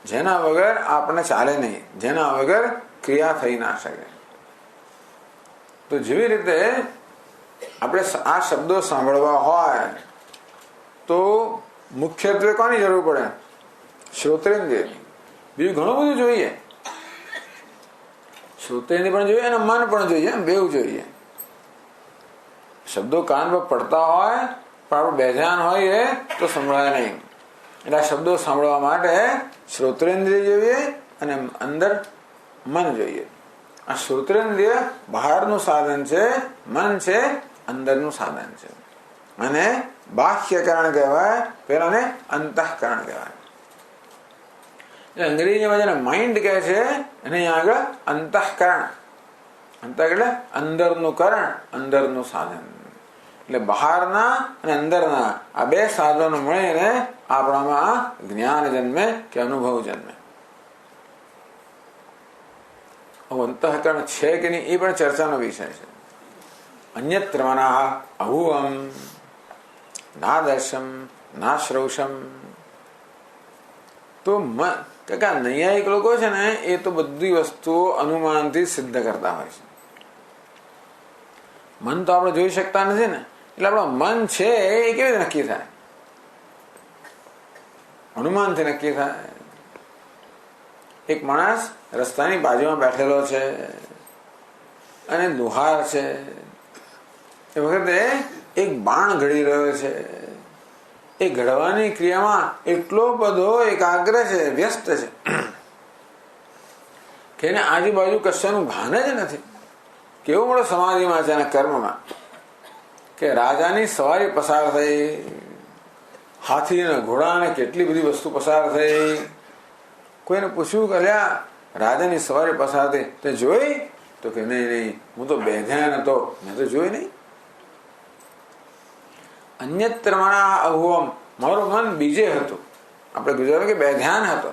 જેના વગર આપણે ચાલે નહીં, જેના વગર ક્રિયા થઈ ના શકે. તો જેવી રીતે આપણે આ શબ્દો સાંભળવા હોય તો મુખ્યત્વે કોની જરૂર પડે? શ્રોત્રેન્દ્રિયની. બીજું ઘણું બધું જોઈએ. શ્રોત્રેન્દ્રિય પણ જોઈએ અને મન પણ જોઈએ, બેઉ જોઈએ. શબ્દો કાન પર પડતા હોય પણ આપણે બેધ્યાન હોઈએ તો સંભળાય નહીં. એટલે આ શબ્દો સાંભળવા માટે શ્રોત્રેન્દ્રિય જોઈએ અને અંદર મન જોઈએ. આ શ્રોત્રેન્દ્રિય બહારનું સાધન છે, મન છે અંદરનું સાધન છે. અને બાહ્યકરણ કહેવાય, પેલાને અંતઃકરણ કહેવાય. અંગ્રેજીમાં જેને માઇન્ડ કહે છે એને અહીંયા આગળ અંતઃકરણ. અંતઃ એટલે અંદરનું કરણ, અંદરનું સાધન. એટલે બહારના અને અંદરના આ બે સાધનો મળીને આપણામાં જ્ઞાન જન્મે કે અનુભવ જન્મે. અંતઃકરણ છે કે નહીં એ પણ ચર્ચાનો વિષય છે. અન્યત્ર મનઃ અહુઅમ ના દર્શમ ના શ્રૌષમ. તો નૈયાયિક લોકો છે ને એ તો બધી વસ્તુઓ અનુમાનથી સિદ્ધ કરતા હોય છે. મન તો આપણે જોઈ શકતા નથી ને, એટલે આપણું મન છે એ કેવી રીતે નક્કી થાય? અનુમાનથી નક્કી થાય. એક માણસ રસ્તાની બાજુમાં બેઠેલો છે અને લુહાર છે. એ વખતે એક બાણ ઘડી રહ્યો છે. એ ઘડવાની ક્રિયામાં એટલો બધો એકાગ્ર છે, વ્યસ્ત છે કે એને આજુબાજુ કશાનું ભાન જ નથી. કેવો મોટો સમાધિમાં છે એના કર્મમાં કે રાજાની સવારી પસાર થઈ, હાથી અને ઘોડા અને કેટલી બધી વસ્તુ પસાર થઈ. કોઈને પૂછ્યું કે રાજાની સવારી પસાર થઈ તે જોઈ? તો કે નહીં, હું તો બેધ્યાન હતો, મેં તો જોઈ નહીં. અન્યત્ર મનઃ અહુવમ, મારું મન બીજે હતું. આપણે ગુજરાતમાં કે બે ધ્યાન હતો.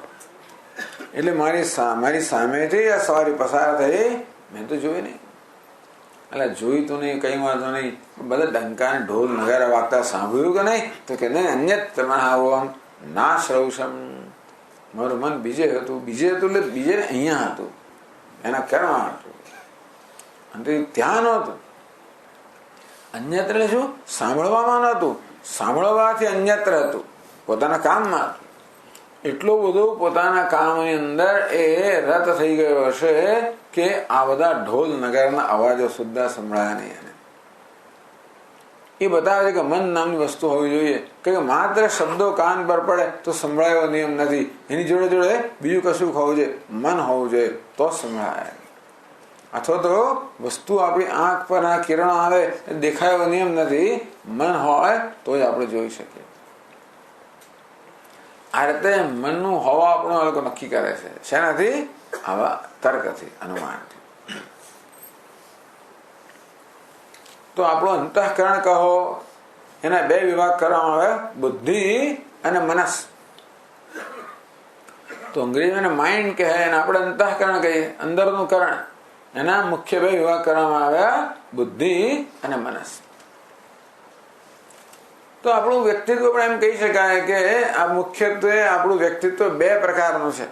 એટલે મારી સામેથી આ સવારી પસાર થઈ, મેં તો જોઈ નહીં. એટલે જોયું તો નહીં, કઈ વાંધો નહીં. બધા ડંકા ઢોલ નગારા વાગતા સાંભળ્યું કે નહીં? તો કે નહીં, અન્યત્ર મનઃ અહુવમ ના શ્રૌષમ, મારું મન બીજે હતું. બીજે હતું એટલે બીજે અહીંયા હતું, એના કર્મ હતું, અને ત્યાં નહોતું. અન્યત્ર એટલે શું? સાંભળવામાં નહોતું, સાંભળવાથી અન્યત્ર હતું, પોતાના કામમાં હતું. એટલો બધો પોતાના કામની અંદર એ રત થઈ ગયો હશે કે આ બધા ઢોલ નગારના અવાજો સુદ્ધા સંભળાયા નહીં. એને એ બતાવે છે કે મન નામની વસ્તુ હોવી જોઈએ, કે માત્ર શબ્દો કાન પર પડે તો સંભળાયો નિયમ નથી. એની જોડે જોડે બીજું કશું હોવું જોઈએ, મન હોવું જોઈએ, તો સંભળાય. અથવા તો વસ્તુ આપણી આંખ પર આ કિરણો આવે, દેખાયો નિયમ નથી, મન હોય તો જ આપણે જોઈ શકીએ. આ રીતે મનનું હોવા આપણું આ લોકો નક્કી કરે છે. શેનાથી? આવા તર્કથી, અનુમાનથી. તો આપણું અંતઃકરણ કહો, એના બે વિભાગ કરવામાં આવે, બુદ્ધિ અને મનસ. તો અંગ્રેજીમાં માઇન્ડ કહે અને આપણે અંતઃકરણ કહીએ, અંદરનું કરણ. એના મુખ્ય બે વિભાગ કરવામાં આવ્યા, બુદ્ધિ અને મનસ. તો આપણું વ્યક્તિત્વ પણ એમ કહી શકાય કે આ મુખ્યત્વે આપણું વ્યક્તિત્વ બે પ્રકારનું છે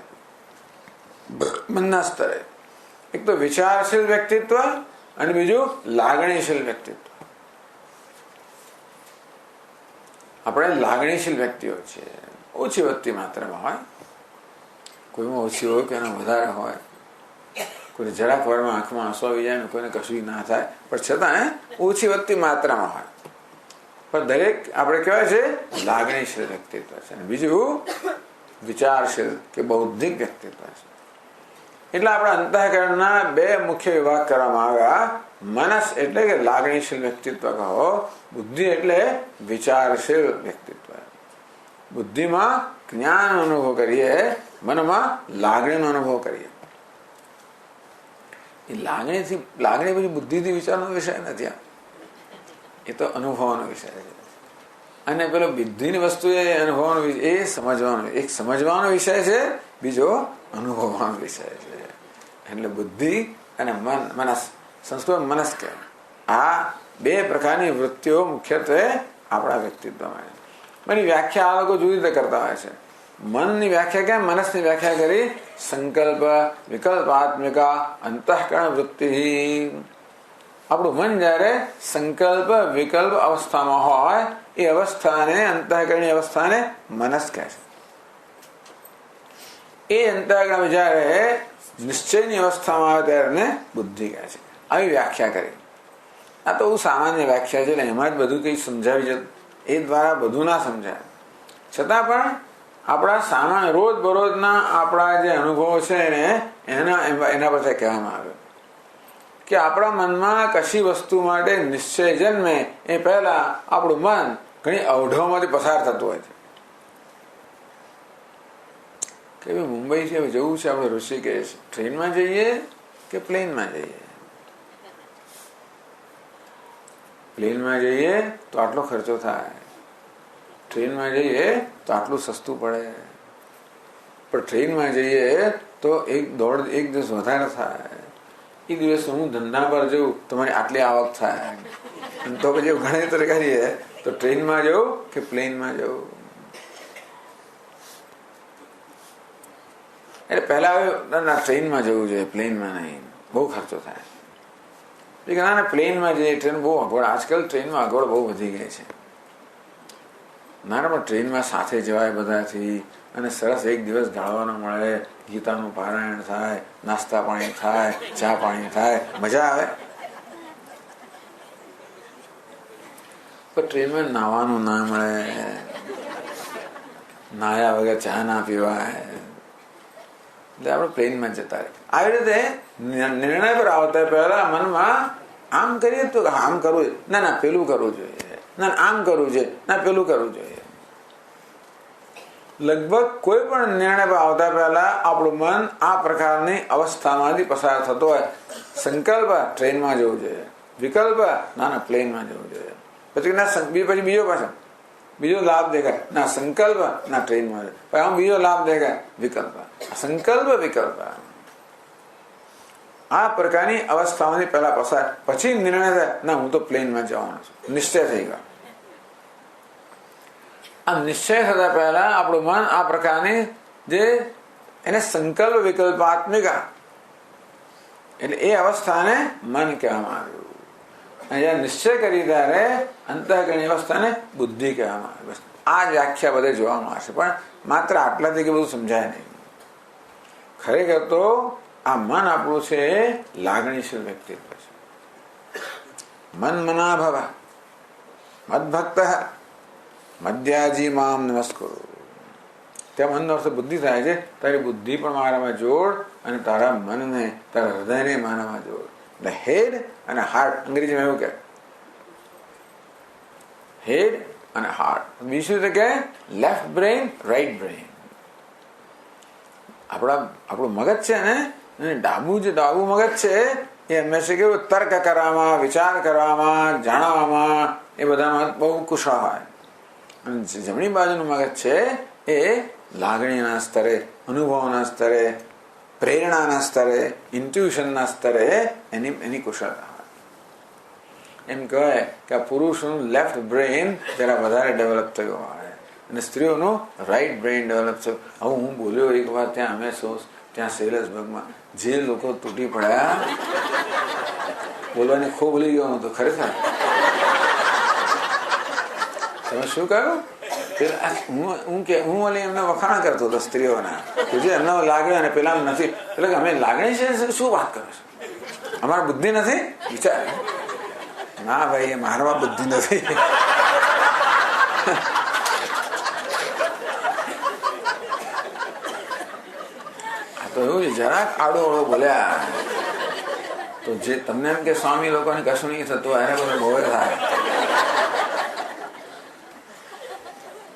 મનના સ્તરે. એક તો વિચારશીલ વ્યક્તિત્વ અને બીજું લાગણીશીલ વ્યક્તિત્વ. આપણે લાગણીશીલ વ્યક્તિઓ છીએ, ઓછી વધતી માત્રામાં હોય. કોઈમાં ઓછી હોય, કોઈના વધારે હોય. કોઈને જરાક વારમાં આંખમાં આંસુ આવી જાય, કોઈને કશું ના થાય, પણ છતાં ઓછી વધતી માત્રામાં હોય. પણ દરેક આપણે કહેવાય છે લાગણીશીલ વ્યક્તિત્વ છે. બીજું વિચારશીલ કે બૌદ્ધિક વ્યક્તિત્વ છે. એટલે આપણા અંતઃકરણના બે મુખ્ય વિભાગ કરવામાં આવ્યા. મનસ એટલે કે લાગણીશીલ વ્યક્તિત્વ કહો, બુદ્ધિ એટલે વિચારશીલ વ્યક્તિત્વ. બુદ્ધિમાં જ્ઞાન અનુભવ કરીએ, મનમાં લાગણીનો અનુભવ કરીએ. એ લાગણી પછી બુદ્ધિથી વિચારનો વિષય નથી, એ તો અનુભવનો વિષય છે. અને પેલો બુદ્ધિની વસ્તુ એ અનુભવનો વિષય, એ સમજવાનો, એક સમજવાનો વિષય છે, બીજો અનુભવવાનો વિષય છે. એટલે બુદ્ધિ અને મનસ, સંસ્કૃત મનસ કહેવાય. આ બે પ્રકારની વૃત્તિઓ મુખ્યત્વે આપણા વ્યક્તિત્વમાં. એની વ્યાખ્યા આ લોકો જુદી રીતે કરતા હોય છે. મનની વ્યાખ્યા કેમ, મનસની વ્યાખ્યા કરી, સંકલ્પ વિકલ્પાત્મિકા અંતઃકરણ વૃત્તિ. આપણું મન જયારે સંકલ્પ વિકલ્પ અવસ્થામાં હોય, એ અવસ્થાને, અંતઃકરણની અવસ્થાને મનસ કહે છે. એ અંતઃકરણ જયારે નિશ્ચયની અવસ્થામાં આવે ત્યારે બુદ્ધિ કહે છે. આવી વ્યાખ્યા કરી. આ તો બહુ સામાન્ય વ્યાખ્યા છે, એટલે એમાં જ બધું કઈ સમજાવી જતું, એ દ્વારા બધું ના સમજાય. છતાં પણ આપણા સામાન્ય રોજ બરોજના આપણા જે અનુભવો છે ને એના પર કહેવામાં આવ્યું કે આપણા મનમાં કશી વસ્તુ માટે નિશ્ચય જન્મે એ પહેલા આપણું મન ઘણી અવઢવમાંથી પસાર થતું હોય છે. કે ભાઈ મુંબઈથી હવે જવું છે આપણે ઋષિકેશ, ટ્રેનમાં જઈએ કે પ્લેનમાં જઈએ? પ્લેનમાં જઈએ તો આટલો ખર્ચો થાય, ટ્રેનમાં જઈએ તો આટલું સસ્તું પડે, પણ ટ્રેનમાં જઈએ તો એક દિવસ વધારે થાય. એક દિવસ હું ધંધા પર જઉં તો મારી આટલી આવક થાય, તો પછી ગણતર કરીએ તો ટ્રેનમાં જવું કે પ્લેનમાં જવું. એટલે પહેલા ના ટ્રેનમાં જવું જોઈએ, પ્લેનમાં નહીં, બહુ ખર્ચો થાય. ના પ્લેનમાં જઈએ, ટ્રેન બહુ અગવડ, આજકાલ ટ્રેનમાં અગવડ બહુ વધી ગઈ છે. ના પણ ટ્રેનમાં સાથે જવાય બધાથી, અને સરસ એક દિવસ ગાળવાનો મળે, ગીતાનું પારાયણ થાય, નાસ્તા પાણી થાય, ચા પાણી થાય, મજા આવે. પણ ટ્રેનમાં નાવાનું ના મળે, નાયા વગર ચા ના પીવાય, એટલે આપણે પ્લેનમાં જતા રહે. આવી રીતે નિર્ણય પર આવતા પહેલા મનમાં આમ કરીએ તો આમ કરવું, ના પેલું કરવું જોઈએ, ના આમ કરવું છે, ના પેલું કરવું જોઈએ. લગભગ કોઈ પણ નિર્ણય પર આવતા પહેલા આપણું મન આ પ્રકારની અવસ્થામાંથી પસાર થતો હોય. સંકલ્પ ટ્રેનમાં જવું જોઈએ, વિકલ્પ ના પ્લેનમાં જવું જોઈએ. પછી પછી બીજો લાભ દેખાય, ના સંકલ્પ ના ટ્રેનમાં આમ બીજો લાભ દેખાય, વિકલ્પ. સંકલ્પ વિકલ્પ આ પ્રકારની અવસ્થાઓની પહેલા પસાર, પછી નિર્ણય થાય ના હું તો પ્લેનમાં જવાનો છું, નિશ્ચય થઈ ગયો. આ નિશ્ચય થતા પહેલા આપણું મન આ પ્રકારની જે એને સંકલ્પ વિકલ્પાત્મિકા એટલે એ અવસ્થાને મન કહેવામાં આવ્યું. અહીંયા નિશ્ચય કરી ત્યારે અંતઃકરણની અવસ્થાને બુદ્ધિ કહેવામાં આવે. આ વ્યાખ્યા બધે જોવામાં આવશે, પણ માત્ર આટલાથી કે બધું સમજાય નહીં. ખરેખર તો આ મન આપણું છે એ લાગણીશીલ વ્યક્તિત્વ છે. મન મના ભવ મદભક્ત મધ્યાજી મામ નમસ્કુરુ. ત્યાં મનનો અર્થ બુદ્ધિ થાય છે. તારી બુદ્ધિ પણ મારામાં જોડ અને તારા મનને, તારા હૃદયને મારામાં જોડ. એટલે હેડ અને હાર્ટ, અંગ્રેજીમાં એવું કહે, હેડ અને હાર્ટ. બીજું રીતે કહે લેફ્ટ બ્રેઇન રાઈટ બ્રેઇન. આપણું મગજ છે ને, ડાબુ મગજ છે એ હંમેશા કેવું તર્ક કરવામાં, વિચાર કરવામાં, જાણવામાં એ બધામાં બહુ કુશળ હોય. અને જમણી બાજુનું મગજ છે એ લાગણીના સ્તરે, અનુભવના સ્તરે, પ્રેરણાના સ્તરે, ઇન્ટ્યુશનના સ્તરે એની કુશળતા હોય. એમ કહેવાય કે આ પુરુષનું લેફ્ટ બ્રેઇન જરા વધારે ડેવલપ થયું હોય અને સ્ત્રીઓનું રાઈટ બ્રેઇન ડેવલપ થયું. હવે હું બોલ્યો એક વાર ત્યાં અમે ત્યાં સૈલસબર્ગમાં જે લોકો તૂટી પડ્યા, બોલવાની ખૂબ ભૂલી ગયો હું તો ખરેખર. તમે શું કહ્યું? હું ઓલી એમને વખાણ કરતો હતો સ્ત્રીઓના, જે એમને લાગ્યો અને પેલા નથી. એટલે કે અમે લાગણી છે શું વાત કરો છો? અમારી બુદ્ધિ નથી? વિચાર ના ભાઈ, મારવા બુદ્ધિ નથી. તો એવું જરાક આડો અવળો બોલ્યા તો જે તમને એમ કે સ્વામી લોકોને કશું નહીં થતું, એને બધું બહુ થાય.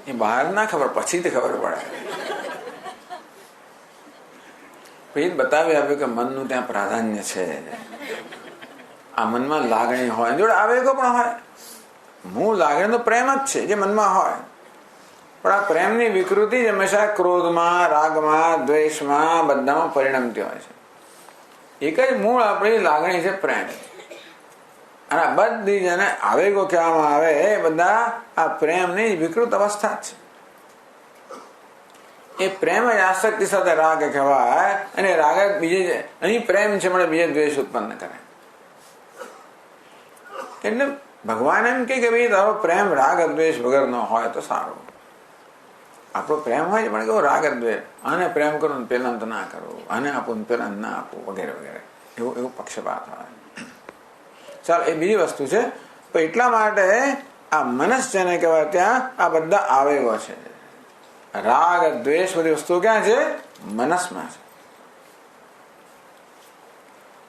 એ બહાર ના ખબર, પછીથી ખબર પડે. પછી બતાવી આપ્યું કે મનનું ત્યાં પ્રાધાન્ય છે. આ મનમાં લાગણી હોય, જોડે આવેગો પણ હોય. મૂળ લાગણી તો પ્રેમ જ છે જે મનમાં હોય, પણ આ પ્રેમની વિકૃતિ હંમેશા ક્રોધમાં, રાગમાં, દ્વેષમાં બધામાં પરિણમતી હોય છે. એક જ મૂળ આપણી લાગણી છે પ્રેમ. અને આ બધી જેને આવેગો કહેવામાં આવે એ બધા આ પ્રેમની વિકૃત અવસ્થા છે. એ પ્રેમ જ આસક્તિ સાથે રાગ કહેવાય, અને રાગ બીજે અહીં પ્રેમ છે મળે બીજે દ્વેષ ઉત્પન્ન કરે. એટલે ભગવાન એમ કે ભાઈ તારો પ્રેમ રાગ દ્વેષ વગર નો હોય તો સારું. આપણો પ્રેમ હોય છે પણ કેવો રાગ દ્વેષ, આને પ્રેમ કરું ને પેલા ના કરવું, આને આપું ને પેલા ના આપવું વગેરે વગેરે, એવું પક્ષપાત હોય. ચાલો, એ બીજી વસ્તુ છે. પણ એટલા માટે આ મનસ જેને કહેવાય ત્યાં આ બધા આવેગો છે. રાગ દ્વેષ બધી વસ્તુઓ ક્યાં છે? મનસમાં છે.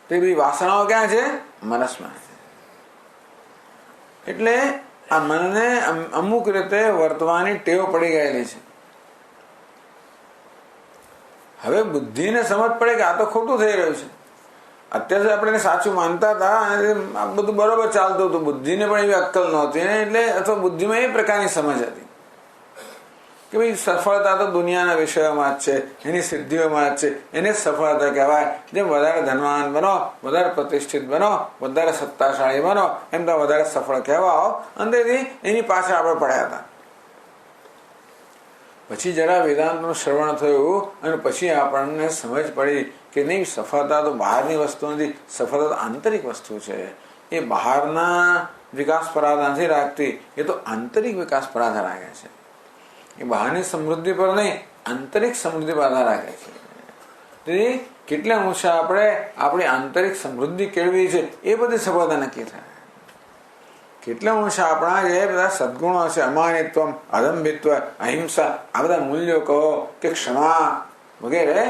તે બધી વાસનાઓ ક્યાં છે? મનસમાં છે. એટલે આ મનને અમુક રીતે વર્તવાની ટેવ પડી ગયેલી છે. હવે બુદ્ધિને સમજ પડે કે આ તો ખોટું થઈ રહ્યું છે. અત્યારે આપણે સાચું માનતા હતા અને આ બધું બરોબર ચાલતું હતું, બુદ્ધિને પણ એવી અક્કલ નહોતી, એટલે અથવા બુદ્ધિમાં એ પ્રકારની સમજ હતી કે ભાઈ સફળતા તો દુનિયાના વિષયોમાં જ છે, એની સિદ્ધિઓમાં જ છે, એને સફળતા કહેવાય. જેમ વધારે ધનવાન બનો, વધારે પ્રતિષ્ઠિત બનો, વધારે સત્તાશાળી બનો, એમ તો વધારે સફળ કહેવાઓ. અંદરથી એની પાછળ આપણે પડ્યા હતા. પછી જરા વેદાંતનું શ્રવણ થયું અને પછી આપણને સમજ પડી કે નહીં, સફળતા તો બહારની વસ્તુ નથી, સફળતા તો આંતરિક વસ્તુ છે. એ બહારના વિકાસ પર આધાર નથી રાખતી, એ તો આંતરિક વિકાસ પર આધાર રાખે છે. એ બહારની સમૃદ્ધિ પર નહીં, આંતરિક સમૃદ્ધિ પર આધાર રાખે છે. તેથી કેટલા અંશે આપણે આપણી આંતરિક સમૃદ્ધિ કેળવી છે એ બધી સફળતા નક્કી થાય. કેટલા અંશે આપણા જે બધા સદગુણો છે, અમાનિત્વ, અદંભિત્વ, અહિંસા, આ બધા મૂલ્યો કહો કે ક્ષમા વગેરે,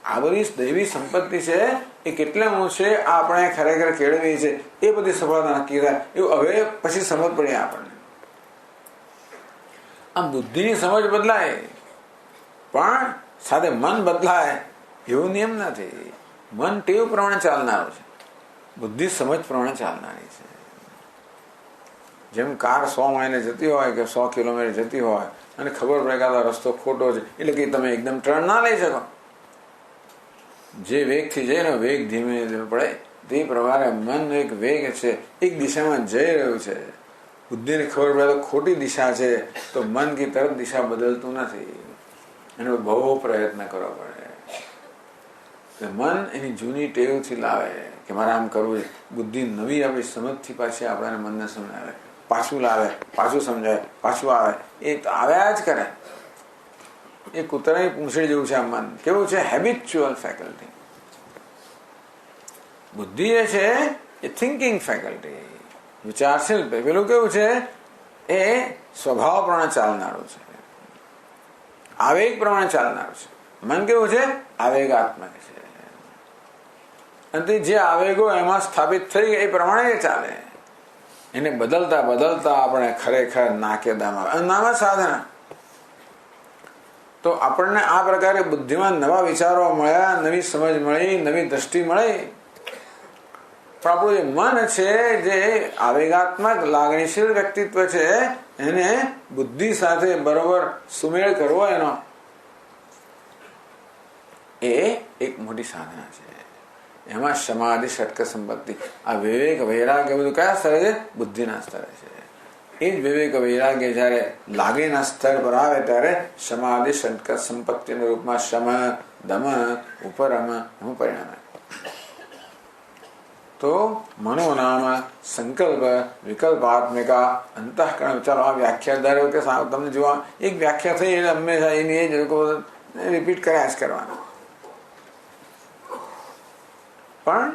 આ બધી દૈવી સંપત્તિ છે, એ કેટલા અંશે આપણે ખરેખર કેળવી છે એ બધી સફળતા નક્કી થાય. એવું હવે પછી સમજ પડી આપણને. આમ બુદ્ધિની સમજ બદલાય પણ સાથે મન બદલાય એવું નિયમ નથી. મન ટેવ પ્રમાણે ચાલનારું છે, બુદ્ધિ સમજ પ્રમાણે ચાલનારી છે. જેમ કાર 100 માઇલે જતી હોય કે 100 કિલોમીટર જતી હોય અને ખબર પડે કે આ રસ્તો ખોટો છે, એટલે કે તમે એકદમ ટર્ન ના લઈ શકો. જે વેગથી જાય ને વેગ ધીમે ધીમે પડે, તે પ્રમાણે મન એક વેગ છે, એક દિશામાં જઈ રહ્યું છે. બુદ્ધિને ખબર પડે તો ખોટી દિશા છે, તો મન की તરફ દિશા બદલતું નથી, એને બહુ પ્રયત્ન કરવો પડે. મન એની જૂની ટેવથી લાવે કે મારે આમ કરવું છે. બુદ્ધિ નવી આપણી સમજથી પાછી આપણાને મનને સમજાવે, પાછું લાવે, પાછું સમજાય, પાછું આવે, એ તો આવ્યા જ કરે. એ કૂતરાની પૂંછડી જેવું છે આ મન. કેવું છે? Habitual faculty. બુદ્ધિ એ છે એ થિંકિંગ ફેકલ્ટી, વિચારશીલ. પેલું કેવું છે? એ સ્વભાવ પ્રમાણે ચાલનારું છે, આવેગ પ્રમાણે ચાલનારું છે. મન કેવું છે? આવેગાત્મક છે. અને જે આવેગો એમાં સ્થાપિત થઈ એ પ્રમાણે એ ચાલે. એને બદલતા બદલતા આપણે ખરેખર નાકેદામાં નામાં સાધના. તો આપણને આ પ્રકારે બુદ્ધિમાં નવા વિચારો મળ્યા, નવી સમજ મળી, નવી દ્રષ્ટિ મળી. પણ આપણું જે મન છે, જે આવેગાત્મક લાગણીશીલ વ્યક્તિત્વ છે, એને બુદ્ધિ સાથે બરોબર સુમેળ કરવો, એનો એ એક મોટી સાધના છે. એમાં સમાધિ, ષટક સંપત્તિ, આ વિવેક વૈરાગ્ય બધું કયા સ્તરે છે? બુદ્ધિના સ્તરે છે. એ જ વિવેક વૈરાગ્ય જયારે લાગણીના સ્તર પર આવે ત્યારે સમાધિ, ષટક સંપત્તિના રૂપમાં શમ, દમ, ઉપરમ હું પરિણામે. તો મનો નામ સંકલ્પ વિકલ્પાત્મિકા અંતઃકરણ. ચાલો આ વ્યાખ્યા દર વખતે તમને જોવા એક વ્યાખ્યા થઈ એટલે હંમેશા એની એ જ રિપીટ કર્યા જ કરવાના. પણ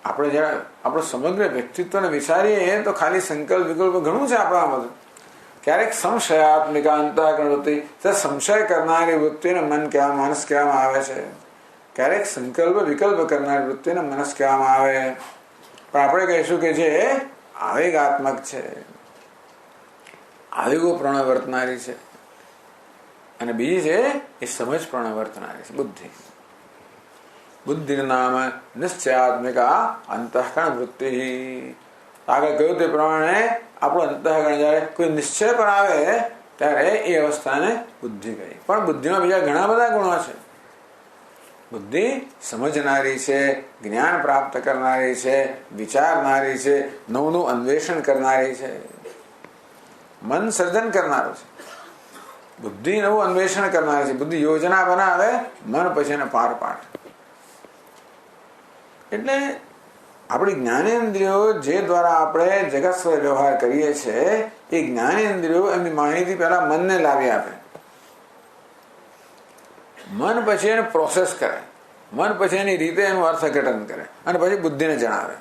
આપણે જયારે આપણું સમગ્ર વ્યક્તિત્વને વિચારીએ તો ખાલી સંકલ્પ વિકલ્પ ઘણું છે આપણા બધું. ક્યારેક સંશયાત્મિકા અંતઃકરણ વૃત્તિ, સંશય કરનારી વૃત્તિને મન કહેવામાં, માનસ કહેવામાં આવે છે. ક્યારેક સંકલ્પ વિકલ્પ કરનારી વૃત્તિને મનસ કહેવામાં આવે. પણ આપણે કહીશું કે જે આવેગાત્મક છે, આવેગો પ્રણવ વર્તનારી છે, અને બીજી છે એ સમજ પ્રણવ વર્તનારી છે, બુદ્ધિ. બુદ્ધિ નામ નિશ્ચયાત્મિકા અંતઃકરણ વૃત્તિ. આગળ કહ્યું તે પ્રમાણે આપણું અંતઃકરણ જયારે કોઈ નિશ્ચય પર આવે ત્યારે એ અવસ્થાને બુદ્ધિ કહી. પણ બુદ્ધિમાં બીજા ઘણા બધા ગુણો છે. બુદ્ધિ સમજનારી છે, જ્ઞાન પ્રાપ્ત કરનારી છે, વિચારનારી છે, નવનું અન્વેષણ કરનારી છે, મન સર્જન કરનારું છે. બુદ્ધિ નવું અન્વેષણ કરનારી છે. બુદ્ધિ યોજના બનાવે, મન પછી એને પાર પાડે. એટલે આપણી જ્ઞાનેન્દ્રિયો જે દ્વારા આપણે જગત સ્વર વ્યવહાર કરીએ છીએ, એ જ્ઞાનેન્દ્રિયો એમની માહિતી પહેલા મનને લાવી આપે. મન પછી એને પ્રોસેસ કરે, મન પછી એની રીતે એનું અર્થઘટન કરે અને પછી બુદ્ધિને જણાવે.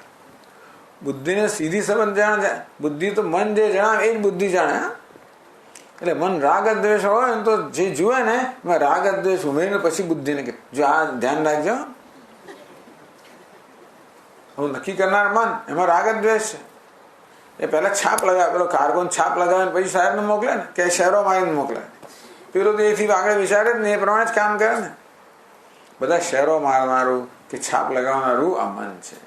બુદ્ધિને સીધી સંબંધ જાણે. બુદ્ધિ તો મન જે જણાવે એ જ બુદ્ધિ જાણે. એટલે મન રાગ દ્વેષ હોય ને તો જે જુએ ને એમાં રાગ દ્વેષ ઉમેરીને પછી બુદ્ધિને કહે. જો આ ધ્યાન રાખજો, હું નક્કી કરનાર મન એમાં રાગ દ્વેષ છે. એ પહેલા છાપ લગાવે, પેલો કારકોન છાપ લગાવે પછી સાહેબને મોકલે ને, કે શહેરો મારીને મોકલે. પેલો તો એથી આગળ વિચારે જ ને, એ પ્રમાણે જ કામ કરે ને. બધા શહેરો મારનારું કે છાપ લગાવનારું આ મન છે.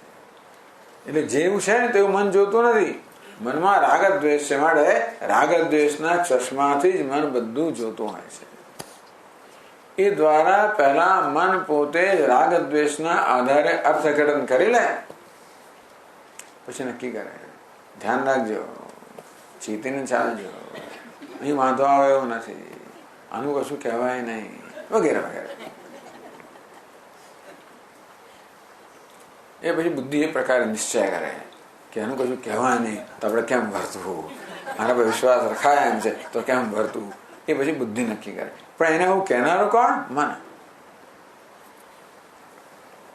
એટલે જેવું છે ને તેવું મન જોતું નથી. મનમાં રાગ દ્વેષ છે, માટે રાગ દ્વેષના ચશ્માથી જ મન બધું જોતું હોય છે. એ દ્વારા પહેલા મન પોતે રાગ દ્વેષના આધારે અર્થઘટન કરી લે, પછી નક્કી કરે. ધ્યાન રાખજો, ચીતીને ચાલજો, અહીં વાંધો આવે એવું નથી, આનું કશું કહેવાય નહીં, વગેરે વગેરે. એ પછી બુદ્ધિ એ પ્રકારે નિશ્ચય કરે કે આનું કશું કહેવાય નહીં તો આપણે કેમ વર્તવું, આના પર વિશ્વાસ રખાય એમ છે તો કેમ વર્તવું, એ પછી બુદ્ધિ નક્કી કરે. પણ એને હું કહેનારું કોણ? મન.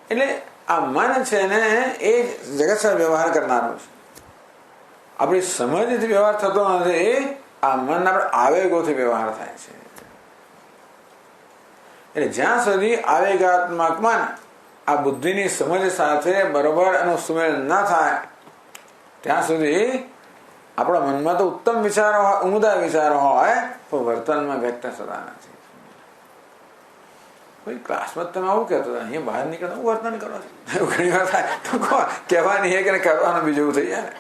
એટલે આ મન છે ને એ જગત સાથે વ્યવહાર કરનારું છે. આપણી સમજથી વ્યવહાર થતો નથી, આ મન આપણે આવેગોથી વ્યવહાર થાય છે. એટલે જ્યાં સુધી આવેગાત્મક મન આ બુદ્ધિની સમજ સાથે બરોબર એનો સુમેળ ન થાય ત્યાં સુધી આપણા મનમાં તો ઉત્તમ વિચારો હોય, ઉમદા વિચારો હોય, પણ વર્તનમાં વ્યક્ત થતા નથી. કોઈ ક્લાસમાં તમે આવું કહેતો હતા, અહીંયા બહાર નીકળે હું વર્તન કરો છો, ઘણી વાર થાય તો કહેવાની એ કે કરવાનું બીજું થઈ જાય ને.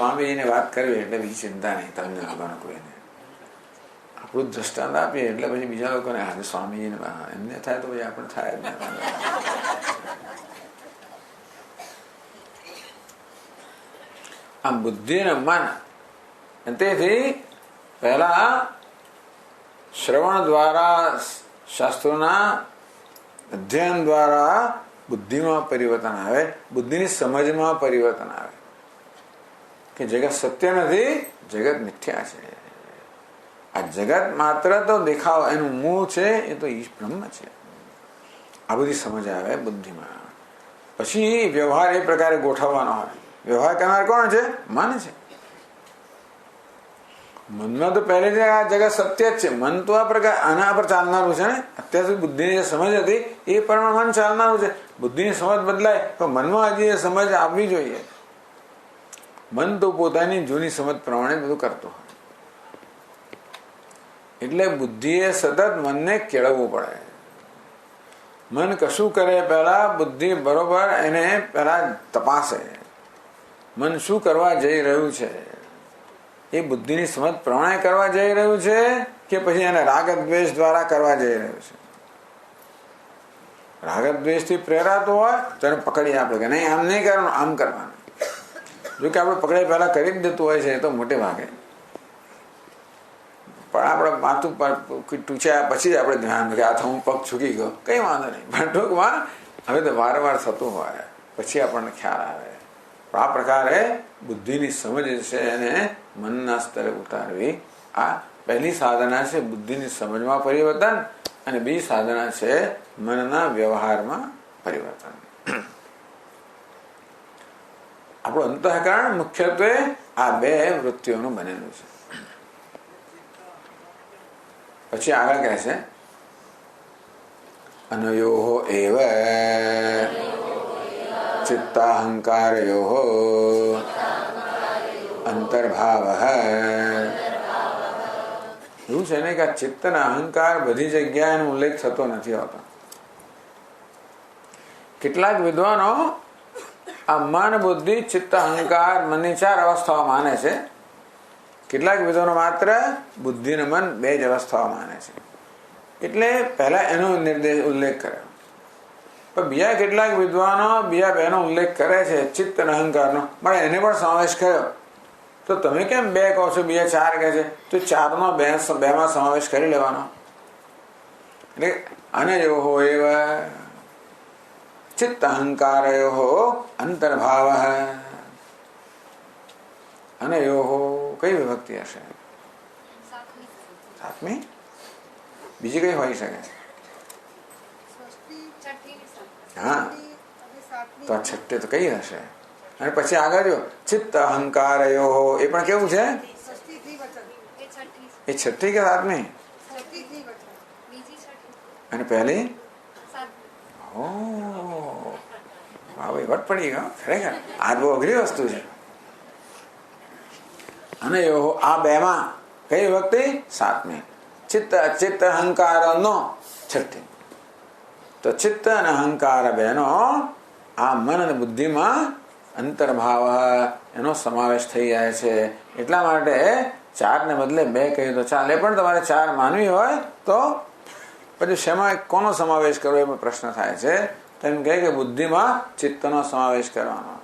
સ્વામીજીને વાત કરવી એટલે બીજી ચિંતા નહીં, તમને લોકોને કોઈને. આપણું જ દ્રષ્ટાંત આપીએ એટલે પછી બીજા લોકોને હા સ્વામીજીને એમને થાય તો પછી આપણે થાય જ નહીં. આમ બુદ્ધિ અને મન, તેથી પહેલા શ્રવણ દ્વારા, શાસ્ત્રોના અધ્યયન દ્વારા બુદ્ધિમાં પરિવર્તન આવે, બુદ્ધિની સમજમાં પરિવર્તન આવે કે જગત સત્ય નથી, જગત મિથ્યા છે. આ જગત માત્ર તો દેખાવ, એનું મૂળ છે એ તો ઈશ બ્રહ્મ છે. આ બધી સમજ આવે બુદ્ધિમાં. પછી વ્યવહાર એ પ્રકારે ગોઠવવાનો હોય. વ્યવહાર કરનાર કોણ છે? મન છે. મનમાં તો પહેલેથી આ જગત સત્ય જ છે. મન તો આ પ્રકાર આના પર ચાલનારું છે ને. અત્યાર સુધી બુદ્ધિની જે સમજ હતી એ પ્રમાણે મન ચાલનારું છે. બુદ્ધિની સમજ બદલાય તો મનમાં હજી એ સમજ આવવી જોઈએ. મન તો પોતાની જૂની સમજ પ્રમાણે બધું કરતો હોય. એટલે બુદ્ધિએ સતત મનને કેળવવું પડે. મન કશું કરે પહેલા બુદ્ધિ બરોબર એને પહેલા તપાસે. મન શું કરવા જઈ રહ્યું છે, એ બુદ્ધિની સમજ પ્રમાણે કરવા જઈ રહ્યું છે કે પછી એને રાગ દ્વેષ દ્વારા કરવા જઈ રહ્યું છે. રાગ દ્વેષ થી પ્રેરાતો હોય તો એને પકડી આપે કે નહીં આમ નહીં કરવાનું, આમ કરવાનું. જો કે આપણે પકડાઈ પહેલા કરી જ દેતું હોય છે એ તો મોટે ભાગે, પણ આપણે માથું પર ટૂંચ્યા પછી જ આપણે ધ્યાન કે આ તો હું પગ છૂકી ગયો, કઈ વાંધો નહીં. પણ ટૂંકમાં હવે તો વારંવાર થતું હોય પછી આપણને ખ્યાલ આવે. આ પ્રકારે બુદ્ધિની સમજ છે એને મનના સ્તરે ઉતારવી. આ પહેલી સાધના છે બુદ્ધિની સમજમાં પરિવર્તન, અને બીજી સાધના છે મનના વ્યવહારમાં પરિવર્તન. આપણું અંતઃકરણ મુખ્યત્વે આ બે વૃત્તિઓનું બનેલું છે. પછી આગળ કહે છે અનયોહો એવ ચિત્તાહંકારયોહો અંતર્ભાવઃ. એવું છે ને કે ચિત્ત અને અહંકાર બધી જગ્યાએ એનો ઉલ્લેખ થતો નથી હોતો. કેટલાક વિદ્વાનો આ મન બુદ્ધિ ચિત્ત અહંકાર મનની 4 અવસ્થાઓ માને છે. કેટલાક વિદ્વાનો માત્ર બુદ્ધિ અને મન 2 જ અવસ્થાઓ માને છે. એટલે પહેલા એનો ઉલ્લેખ કર્યો. પણ બીજા કેટલાક વિદ્વાનો બીજા 2નો ઉલ્લેખ કરે છે, ચિત્ત અને અહંકારનો, પણ એને પણ સમાવેશ કર્યો. તો તમે કેમ 2 કહો છો, બીજા 4 કહે છે? તો 4નો 2માં સમાવેશ કરી લેવાનો. એટલે અને યોહો એવ ચિત્ત અહંકારયોહો અંતર્ભાવઃ. અને યોહો કઈ વિભક્તિ હશે? 7મી. બીજી કઈ હોઈ શકે? હા, તો 6ઠ્ઠી તો કઈ હશે? અને પછી આગળ જો ચિત્ત અહંકારયોહો, એ પણ કેવું છે? એ 6ઠ્ઠી કે 7મી? અને પહેલી? ભાઈ વટ પડી ગયો ખરેખર. આ બહુ અઘરી વસ્તુ છે. અને યોહો આ 2માં કઈ વિભક્તિ? 7મી. ચિત્ત અહંકાર નો 6ઠ્ઠી. તો ચિત્ત અને અહંકાર 2નો આ મન અને બુદ્ધિમાં અંતર્ભાવ એનો સમાવેશ થઈ જાય છે. એટલા માટે 4 ને બદલે 2 કહ્યું તો ચાલે. પણ તમારે 4 માનવી હોય તો પછી શેમાં કોનો સમાવેશ કરવો એમાં પ્રશ્ન થાય છે. તેમ કહે કે બુદ્ધિમાં ચિત્તનો સમાવેશ કરવાનો.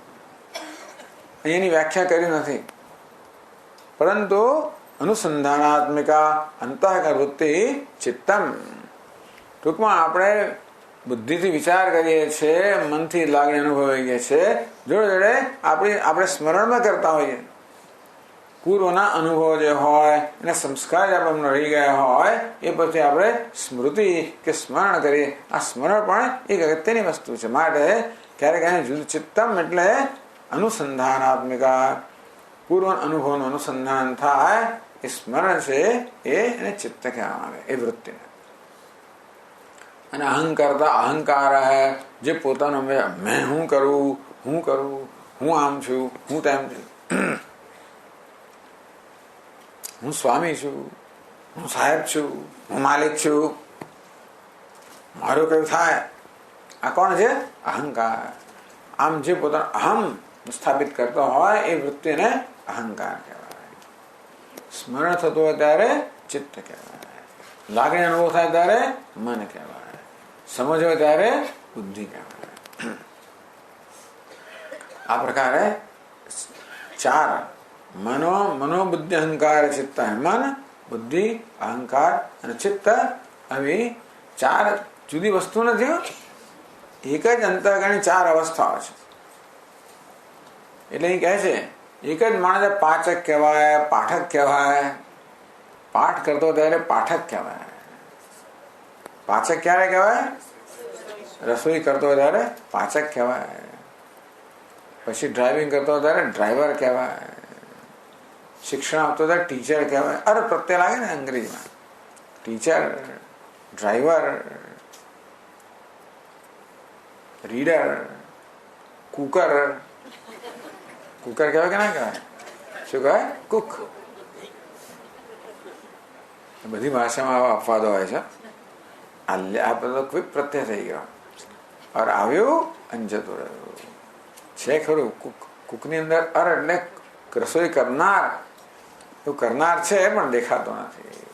એની વ્યાખ્યા કરી નથી, પરંતુ અનુસંધાનાત્મિકા અંતઃકરણ વૃત્તિ ચિત્તમ. ટૂંકમાં આપણે બુદ્ધિથી વિચાર કરીએ છીએ, મનથી લાગણી અનુભવીએ છીએ, જોડે જોડે આપણે સ્મરણમાં કરતા હોઈએ. પૂર્વના અનુભવ જે હોય એને સંસ્કાર જે આપણે રહી ગયા હોય એ પછી આપણે સ્મૃતિ કે સ્મરણ કરીએ. આ સ્મરણ પણ એક અગત્યની વસ્તુ છે. માટે ક્યારેક એને જુદું ચિત્તમ એટલે અનુસંધાનાત્મિકા, પૂર્વ અનુભવનું અનુસંધાન થાય એ સ્મરણ છે, એને ચિત્ત કહેવામાં આવે, એ વૃત્તિને. અને અહંકાર જે પોતાનો મેં હું કરું, હું આમ છું, હું તેમ છું, હું સ્વામી છું, હું સાહેબ છું, હું માલિક છું, મારું કયું થાય, આ કોણ છે? અહંકાર. આમ જે પોતાનો અહમ સ્થાપિત કરતો હોય એ વૃત્તિને અહંકાર કહેવાય. સ્મરણ થતું હોય ત્યારે ચિત્ત કહેવાય. લાગણી અનુભવ થાય ત્યારે મન કહેવાય. સમજ હોય ત્યારે બુદ્ધિ કહેવાય. આ પ્રકારે ચાર મનોબુદ્ધિ અહંકાર ચિત્ત. મન, બુદ્ધિ, અહંકાર અને ચિત્ત આવી ચાર જુદી વસ્તુ નથી. એક જ અંતઃકરણની ચાર અવસ્થાઓ છે. એટલે એ કહે છે એક જ માણસ પાચક કહેવાય, પાઠક કહેવાય. પાઠ કરતો ત્યારે પાઠક કહેવાય. પાચક ક્યારે કહેવાય? રસોઈ કરતો હોય ત્યારે પાચક કહેવાય. પછી ડ્રાઇવિંગ કરતો હોય ત્યારે ડ્રાઈવર કહેવાય. શિક્ષણ આપતો ત્યારે ટીચર કહેવાય. અરે પ્રત્યય લાગે ને અંગ્રેજીમાં. Teacher, driver, reader, cooker. Cooker કહેવાય કે ના કહેવાય? શું કહેવાય? કુક. બધી ભાષામાં આવા અપવાદો હોય છે. આ બધો કોઈ પ્રત્યય થઈ ગયો और આવ્યું અને જતું રહ્યું છે ખરું. કુકની અંદર અર એટલે રસોઈ કરનાર, એવું કરનાર છે પણ દેખાતો નથી.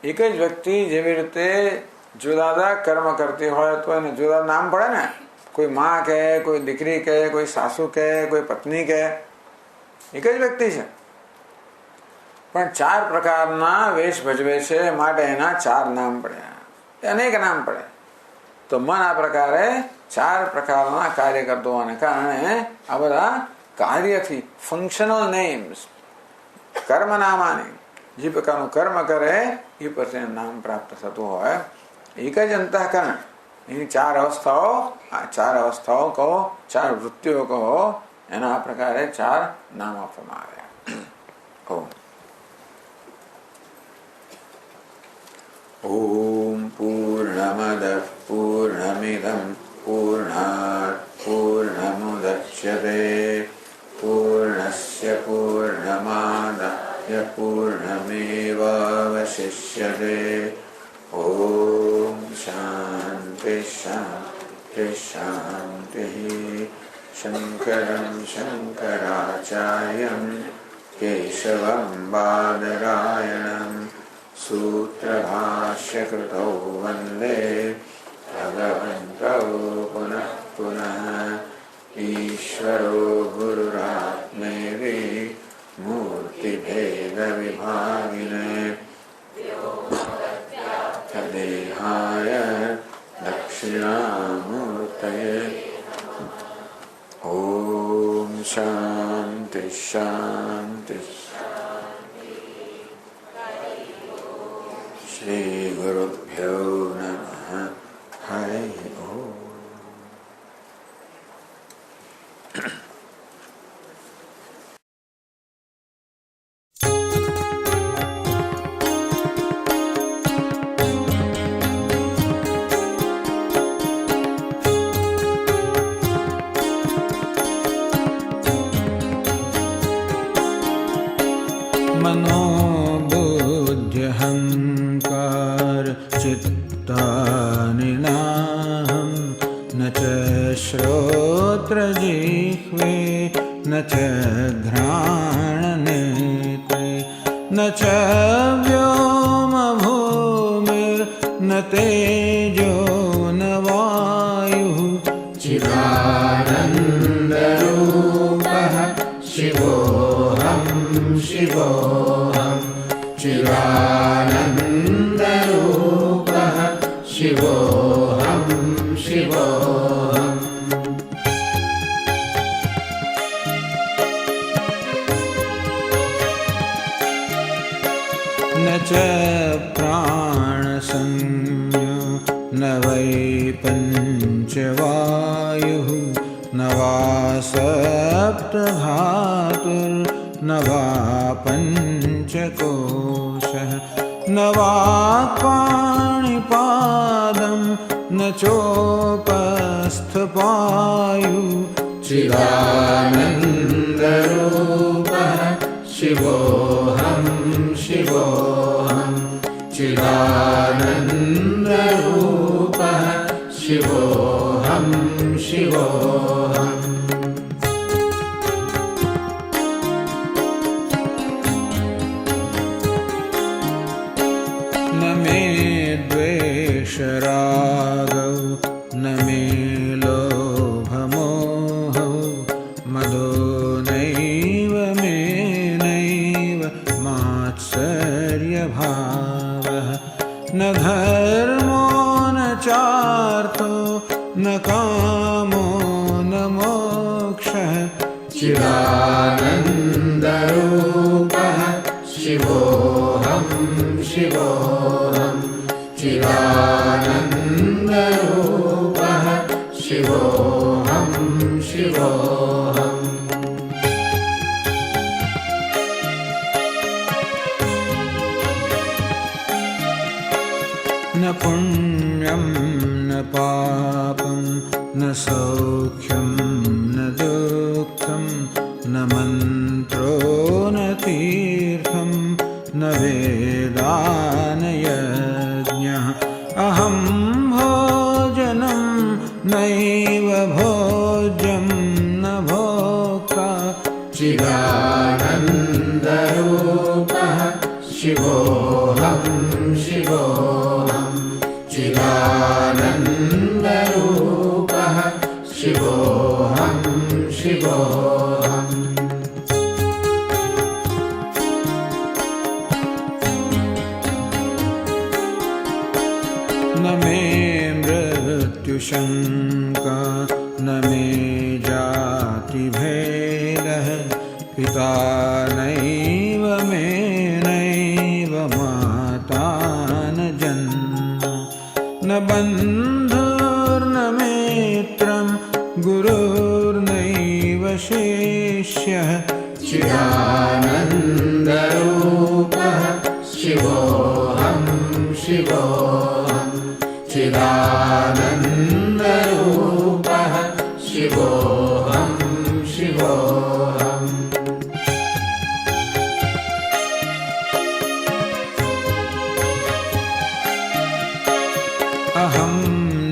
એક જ વ્યક્તિ જેવી રીતે જુદા કર્મ કરતી હોય તો એને જુદા નામ પડે ને. કોઈ માં કહે, કોઈ દીકરી કહે, કોઈ સાસુ કહે, કોઈ પત્ની કહે. એક જ વ્યક્તિ છે પણ ચાર પ્રકારના વેશ ભજવે છે માટે એના ચાર નામ પડ્યા. અનેક નામ પડે. તો મન આ પ્રકારે ચાર પ્રકારના કાર્ય કરતો હોવાને કારણે આ બધા કાર્યથી ફંક્શનલ નેમ્સ, કર્મ નામાની, જે પ્રકારનું કર્મ કરે એ પછી નામ પ્રાપ્ત થતું હોય. એક જ અંતઃકરણ એની ચાર અવસ્થાઓ, આ ચાર અવસ્થાઓ કહો, ચાર વૃત્તિઓ કહો, એના આ પ્રકારે ચાર નામ આપવામાં આવ્યા. ઓમ પૂર્ણમદ પૂર્ણમિદં પૂર્ણાત પૂર્ણમુદચ્યતે પૂર્ણસ્ય પૂર્ણમાદાય પૂર્ણમેવાવશિષ્યતે. ઓમ શાંતિ શાંતિ શાંતિ. શંકરં શંકરાચાર્યં કેશવં બાદરાયણં सूत्रभाष्यकृतौ वन्दे भगवन्तौ पुनः पुनः. ईश्वरो गुरुरात्मेति मूर्तिभेदविभागिने तदेहाय दक्षिणामूर्तये. ॐ शान्ति शान्ति. श्री गुरुभ्यो नमः. हरिः ओम्. मनोबुद्ध्यहङ्कार चित्तानि नाहं न च श्रोत्रजिह्वे न च घ्राणनेत्रे न च व्योमभूमिर्न तेजो न वायुः. चिदानन्दरूपः शिवोऽहं शिवोऽहं. चिदानन्दरूपः शिवोऽहं शिवोऽहम्. न च प्राणसंज्ञो न वै पञ्चवायुः न वा सप्तधातुर्न वा पञ्चकोशः न वा पाणिपादं न चोपस्थपायु. चिदानन्दरूपः शिवोऽहं शिवोऽहं. चिदानन्दरूपः शिवोऽहं शिवोऽहम्. न मे द्वेषरागौ न मे लोभमोहौ मदो नैव मे नैव मात्सर्यभावः न धर्मो न चार्थो न कामो न मोक्षः चिदानन्दरूपः शिवोऽहं शिवोऽहं चिदानन्दरूपः शिवोऽहं शिवोऽहम् न पुण्यं न पापं न सौख्यं न दुःखं न मन्त्रो न तीर्थं न वेदा न यज्ञः अहं भोजनं नैव भोज्यं न भोक्ता चिदानन्दरूपः शिवोऽहं शिवोऽहं चिदानन्दरूपः शिवोऽहं शिवोऽहम् न मे मृत्युशङ्का न मे जातिभेदः पिता नैव मे नैव माता न जन्म न बन्धुर्न मित्रं गुरुर्नैव शिष्यः चिदानन्दरूपः शिवोऽहं शिवोऽहं चिदानन्दरूपः शिवोऽहं शिवोऽहम् अहं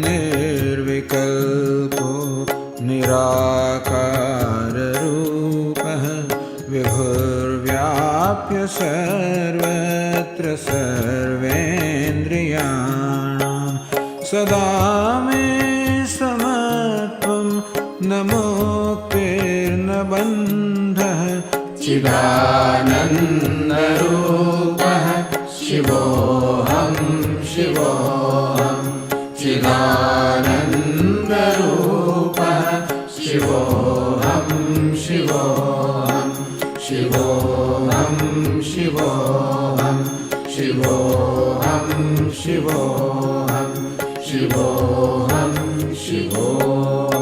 निर्विकल्पो निराकाररूपः विभुर्व्याप्य सर्वत्र सर्वेन्द्रियाणां सदा मे समत्वं न मुक्तिर्न बन्धः चिदानन्दरूपः शिवोऽहं शिवोऽहं चिदानन्दरूपः शिवोऽहं शिवोऽहं शिवोऽहं शिवोऽहं शिवोऽहं शिवोऽहं शिवोऽहं शिवोऽहम्